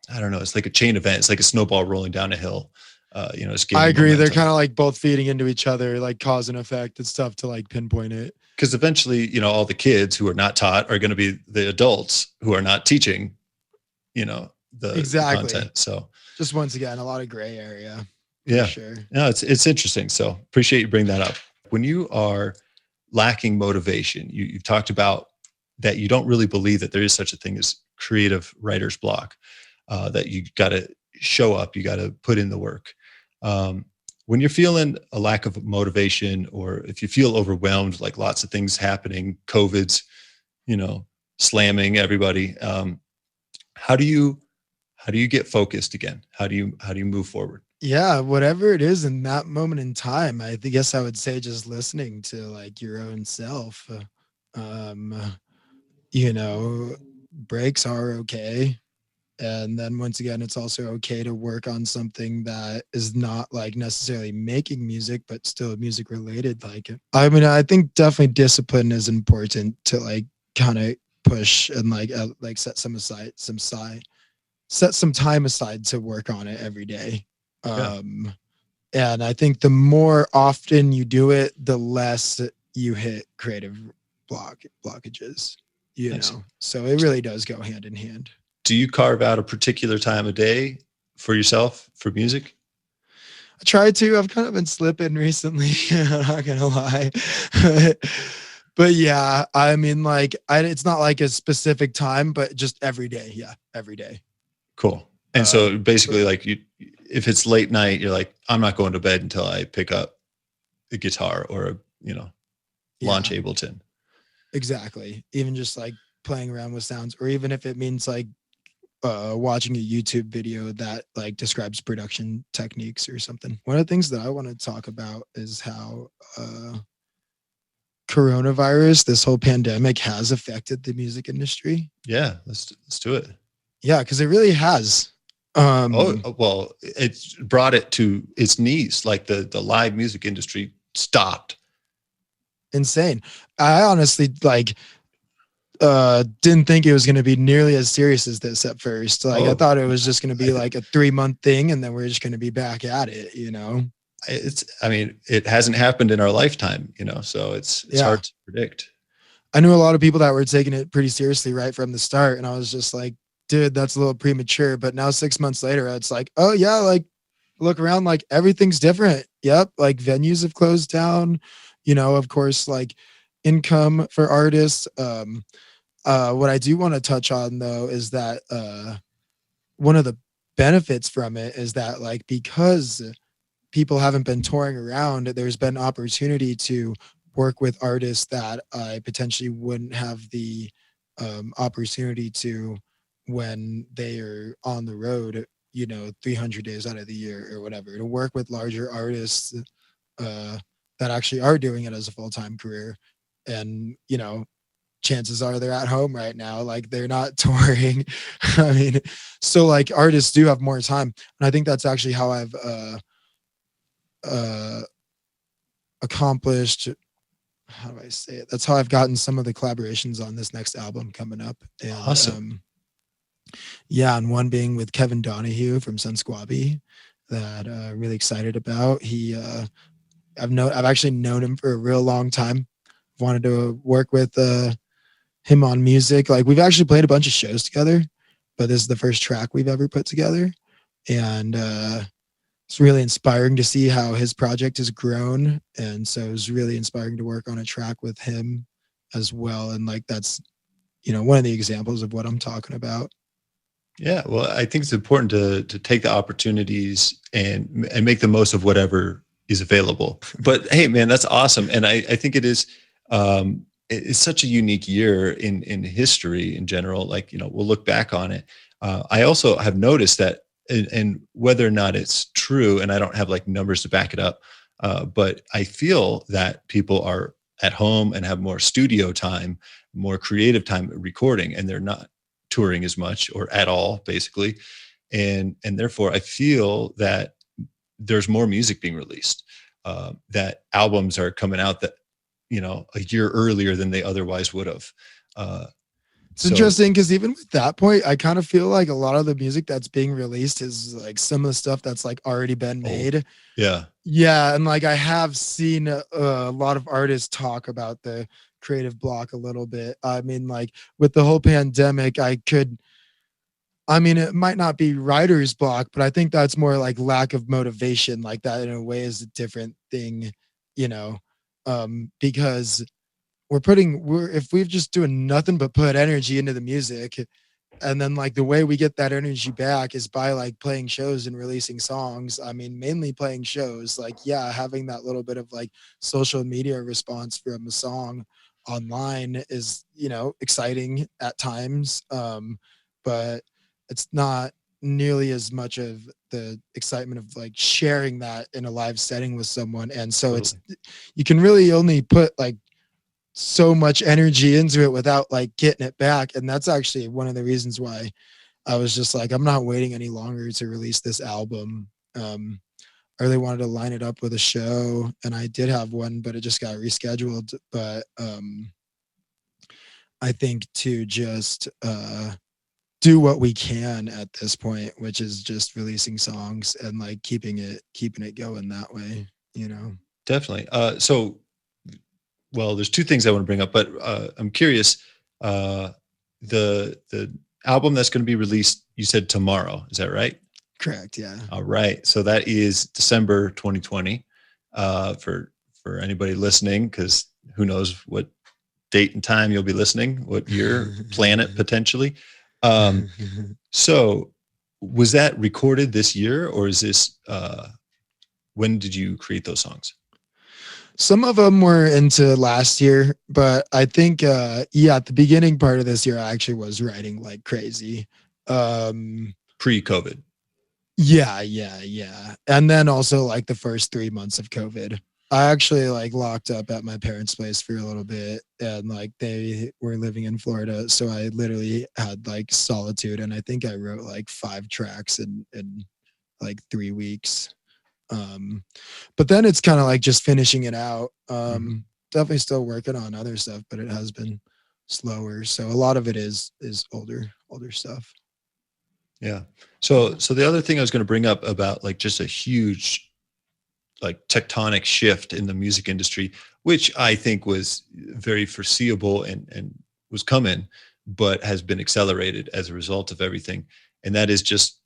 [SPEAKER 4] I don't know, it's like a chain event. It's like a snowball rolling down a hill. It's
[SPEAKER 6] I agree.
[SPEAKER 4] momentum.
[SPEAKER 6] They're kind of like both feeding into each other, like cause and effect. It's tough to like pinpoint it.
[SPEAKER 4] Because eventually, all the kids who are not taught are going to be the adults who are not teaching, the content. So
[SPEAKER 6] just once again, a lot of gray area.
[SPEAKER 4] Yeah,
[SPEAKER 6] sure.
[SPEAKER 4] No, it's interesting. So appreciate you bringing that up. When you are lacking motivation, you've talked about that you don't really believe that there is such a thing as creative writer's block, that you got to show up, you got to put in the work. When you're feeling a lack of motivation, or if you feel overwhelmed, like lots of things happening, COVID's, slamming everybody. How do you get focused again? How do you move forward?
[SPEAKER 6] Yeah, whatever it is in that moment in time, I guess I would say just listening to like your own self. Breaks are okay. And then once again, it's also okay to work on something that is not like necessarily making music, but still music related. Like, I mean, I think definitely discipline is important to like kind of push and like set some time aside to work on it every day.
[SPEAKER 4] Yeah.
[SPEAKER 6] And I think the more often you do it, the less you hit creative blockages, so it really does go hand in hand.
[SPEAKER 4] Do you carve out a particular time of day for yourself for music?
[SPEAKER 6] I try to. I've kind of been slipping recently. I'm not gonna lie, but yeah, I mean, like, it's not like a specific time, but just every day. Yeah, every day.
[SPEAKER 4] Cool. And so basically, like, if it's late night, you're like, I'm not going to bed until I pick up a guitar or launch Ableton.
[SPEAKER 6] Exactly. Even just like playing around with sounds, or even if it means like watching a YouTube video that like describes production techniques or something. One of the things that I want to talk about is how coronavirus, this whole pandemic has affected the music industry?
[SPEAKER 4] Yeah, let's do it.
[SPEAKER 6] Yeah, because it really has.
[SPEAKER 4] Well, it's brought it to its knees. Like the live music industry stopped.
[SPEAKER 6] Insane. I honestly didn't think it was going to be nearly as serious as this at first. I thought it was just going to be like a 3-month thing, and then we're just going to be back at it,
[SPEAKER 4] it hasn't happened in our lifetime, so it's hard to predict.
[SPEAKER 6] I knew a lot of people that were taking it pretty seriously right from the start, and I was just like, dude, that's a little premature. But now 6 months later, it's like, oh yeah, like look around, like everything's different. Yep. Like venues have closed down, of course, like income for artists. What I do want to touch on though is that one of the benefits from it is that like because people haven't been touring around, there's been opportunity to work with artists that I potentially wouldn't have the opportunity to when they are on the road, 300 days out of the year or whatever, to work with larger artists that actually are doing it as a full-time career. And, chances are they're at home right now, like they're not touring. I mean, so like artists do have more time. And I think that's actually how I've accomplished, how do I say it? That's how I've gotten some of the collaborations on this next album coming up. And,
[SPEAKER 4] awesome.
[SPEAKER 6] And one being with Kevin Donahue from Sun Squabby that I'm really excited about. I've actually known him for a real long time. Wanted to work with him on music. Like we've actually played a bunch of shows together, but this is the first track we've ever put together. And it's really inspiring to see how his project has grown. And so it was really inspiring to work on a track with him as well. And like, that's, one of the examples of what I'm talking about.
[SPEAKER 4] Yeah. Well, I think it's important to take the opportunities and make the most of whatever is available. But hey, man, that's awesome. And I think it is, it's such a unique year in history in general. Like, we'll look back on it. I also have noticed that, and whether or not it's true, and I don't have like numbers to back it up, but I feel that people are at home and have more studio time, more creative time recording, and they're not touring as much or at all, basically. And therefore I feel that there's more music being released, that albums are coming out that, a year earlier than they otherwise would have.
[SPEAKER 6] It's interesting because even with that point, I kind of feel like a lot of the music that's being released is like some of the stuff that's like already been made.
[SPEAKER 4] Yeah.
[SPEAKER 6] Yeah. And like I have seen a lot of artists talk about the creative block a little bit. I mean, like with the whole pandemic, it might not be writer's block, but I think that's more like lack of motivation. Like that in a way is a different thing, because if we're just doing nothing but put energy into the music, and then like the way we get that energy back is by like playing shows and releasing songs. I mean, mainly playing shows, like, yeah, having that little bit of like social media response from a song online is, exciting at times. But it's not nearly as much of the excitement of like sharing that in a live setting with someone. And so you can really only put like so much energy into it without like getting it back. And that's actually one of the reasons why I was just like, I'm not waiting any longer to release this album. I really wanted to line it up with a show, and I did have one, but it just got rescheduled. But I think to just do what we can at this point, which is just releasing songs and like keeping it going that way,
[SPEAKER 4] Definitely. Well, there's two things I want to bring up, but I'm curious. The album that's going to be released, you said tomorrow, is that right?
[SPEAKER 6] Correct. Yeah.
[SPEAKER 4] All right. So that is December 2020. For anybody listening, because who knows what date and time you'll be listening, what year, planet potentially. So was that recorded this year, or is this? When did you create those songs?
[SPEAKER 6] Some of them were into last year, but I think, at the beginning part of this year, I actually was writing like crazy.
[SPEAKER 4] Pre-COVID.
[SPEAKER 6] Yeah. And then also like the first 3 months of COVID. I actually like locked up at my parents' place for a little bit, and like they were living in Florida, so I literally had like solitude, and I think I wrote like 5 tracks in like 3 weeks. But then it's kind of like just finishing it out. Definitely still working on other stuff, but it has been slower. So a lot of it is older stuff.
[SPEAKER 4] Yeah. So the other thing I was going to bring up about like just a huge like tectonic shift in the music industry, which I think was very foreseeable and was coming, but has been accelerated as a result of everything. And that is just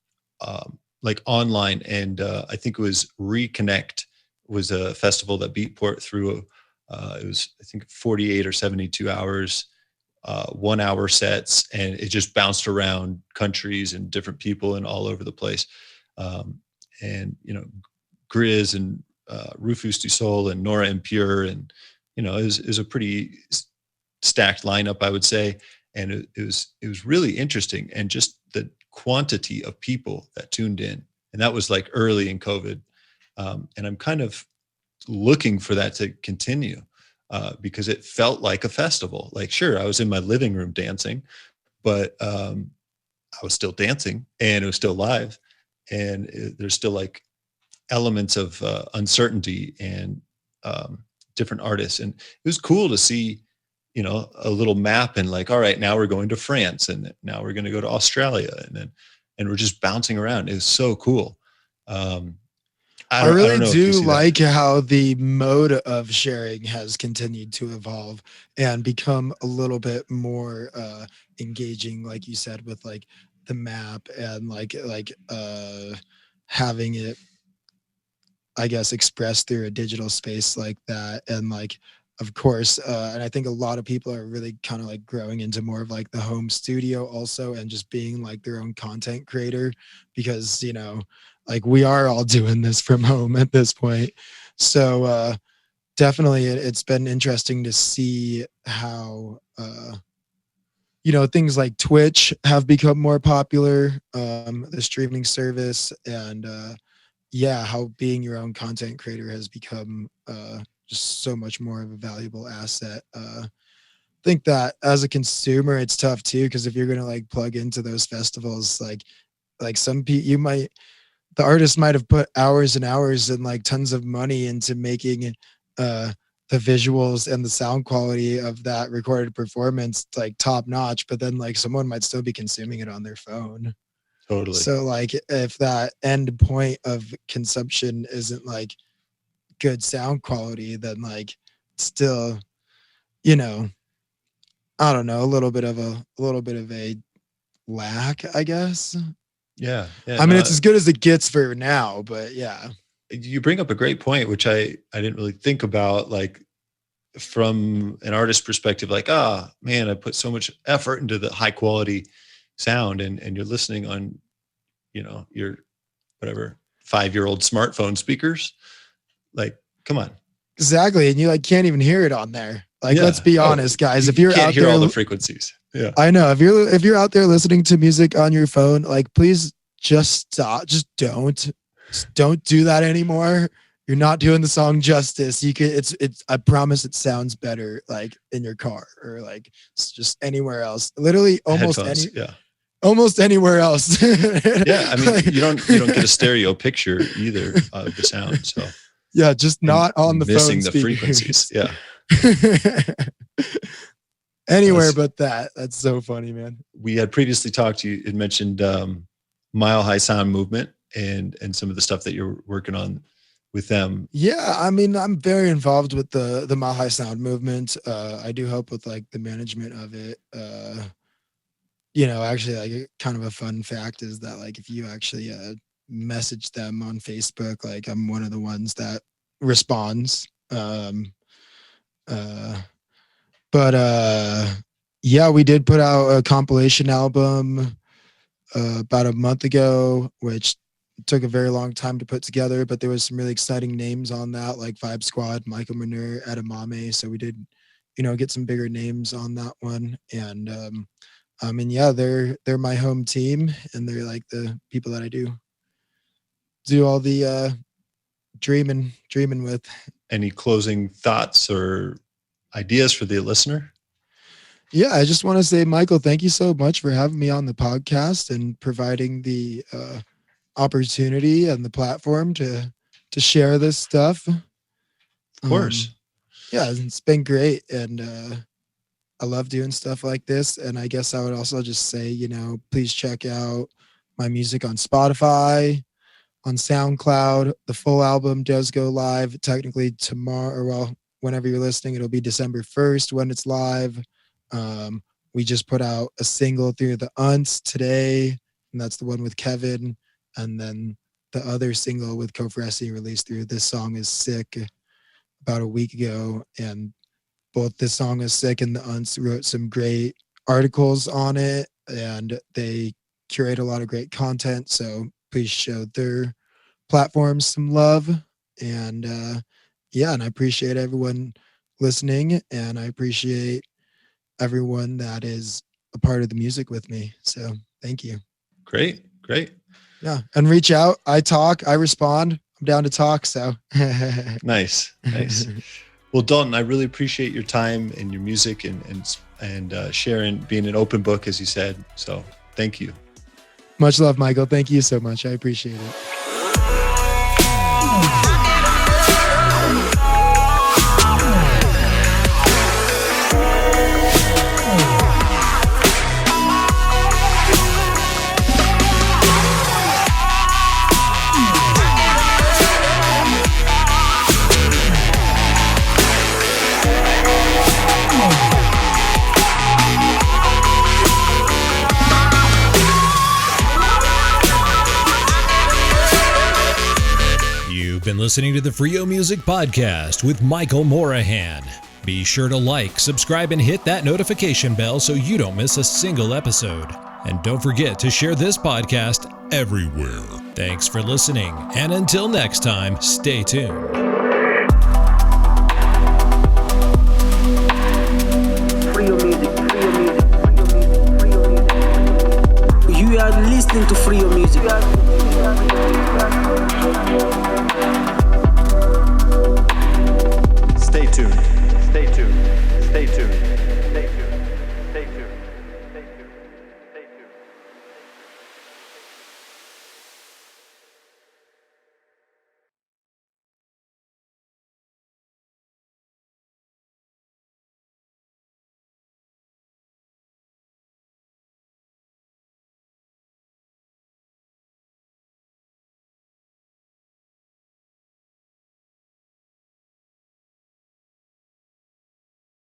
[SPEAKER 4] like online. And I think it was Reconnect was a festival that Beatport threw. It was, I think, 48 or 72 hours, 1 hour sets, and it just bounced around countries and different people and all over the place. And, you know, Grizz and Rufus Du Sol and Nora En Pure, and you know, it was a pretty stacked lineup, I would say, and it was really interesting, and just the quantity of people that tuned in, and that was like early in COVID, and I'm kind of looking for that to continue because it felt like a festival. Like, sure, I was in my living room dancing, but I was still dancing, and it was still live, and there's still like elements of uncertainty and different artists. And it was cool to see, you know, a little map and like, all right, now we're going to France, and now we're going to go to Australia, and we're just bouncing around. It was so cool.
[SPEAKER 6] I really do like how the mode of sharing has continued to evolve and become a little bit more engaging, like you said, with like the map and like having it, I guess, expressed through a digital space like that. And like, of course, and I think a lot of people are really kind of like growing into more of like the home studio also, and just being like their own content creator, because, you know, like we are all doing this from home at this point. So definitely it's been interesting to see how, you know, things like Twitch have become more popular, the streaming service, and yeah, how being your own content creator has become just so much more of a valuable asset. I think that as a consumer, it's tough too, because if you're gonna like plug into those festivals, like some people, the artist might have put hours and hours and like tons of money into making the visuals and the sound quality of that recorded performance like top notch, but then like someone might still be consuming it on their phone.
[SPEAKER 4] Totally.
[SPEAKER 6] So like if that end point of consumption isn't like good sound quality, then like still, you know, I don't know, a little bit of a lack, I guess.
[SPEAKER 4] Yeah.
[SPEAKER 6] I mean, it's as good as it gets for now, but yeah.
[SPEAKER 4] You bring up a great point, which I didn't really think about, like from an artist perspective, like, man, I put so much effort into the high quality sound, and you're listening on, you know, your whatever 5-year-old smartphone speakers. Like, come on.
[SPEAKER 6] Exactly. And you like can't even hear it on there. Like, let's be honest, guys. If you're
[SPEAKER 4] can't
[SPEAKER 6] out
[SPEAKER 4] hear
[SPEAKER 6] there,
[SPEAKER 4] all the frequencies. Yeah,
[SPEAKER 6] I know. If you're out there listening to music on your phone, like, please just stop. Just don't do that anymore. You're not doing the song justice. You could. It's. I promise it sounds better like in your car or like just anywhere else. Literally, almost anywhere else.
[SPEAKER 4] Yeah, I mean, you don't get a stereo picture either of the sound. So
[SPEAKER 6] yeah, just not on the
[SPEAKER 4] missing
[SPEAKER 6] phone
[SPEAKER 4] the frequencies. Yeah.
[SPEAKER 6] Anywhere but that. That's so funny, man.
[SPEAKER 4] We had previously talked. You had mentioned Mile High Sound Movement and some of the stuff that you're working on with them.
[SPEAKER 6] Yeah, I mean, I'm very involved with the Mile High Sound Movement. I do help with like the management of it. You know, actually, like kind of a fun fact is that like if you actually message them on Facebook, like I'm one of the ones that responds. Yeah, we did put out a compilation album about a month ago, which took a very long time to put together, but there was some really exciting names on that, like Vibe Squad, Michael Manure, Edamame. So we did, you know, get some bigger names on that one. And yeah, they're my home team, and they're like the people that I do all the dreaming with.
[SPEAKER 4] any closing thoughts or ideas for the listener?
[SPEAKER 6] Yeah, I just want to say, Michael, thank you so much for having me on the podcast and providing the opportunity and the platform to share this stuff.
[SPEAKER 4] Of course.
[SPEAKER 6] Yeah, it's been great. And I love doing stuff like this. And I guess I would also just say, please check out my music on Spotify, on SoundCloud. The full album does go live technically tomorrow, or well, whenever you're listening, it'll be December 1st when it's live. We just put out a single through the Unts today, and that's the one with Kevin. And then the other single with Kofresi released through This Song Is Sick about a week ago. And both This Song Is Sick and the Unts wrote some great articles on it, and they curate a lot of great content. So please show their platforms some love. And and I appreciate everyone listening, and I appreciate everyone that is a part of the music with me. So thank you.
[SPEAKER 4] Great.
[SPEAKER 6] Yeah. And reach out. I talk, I respond. I'm down to talk. So
[SPEAKER 4] Nice. Well, Dalton, I really appreciate your time and your music and sharing, being an open book, as you said. So thank you.
[SPEAKER 6] Much love, Michael. Thank you so much. I appreciate it.
[SPEAKER 2] You've been listening to the Freio Music Podcast with Michael Morahan. Be sure to like, subscribe, and hit that notification bell so you don't miss a single episode. And don't forget to share this podcast everywhere. Thanks for listening, and until next time, stay tuned.
[SPEAKER 3] Freio Music, Freio Music, Freio Music, Freio Music. You are listening to Freio Music.
[SPEAKER 4] Stay tuned. Stay tuned. Stay tuned. Stay tuned. Stay tuned.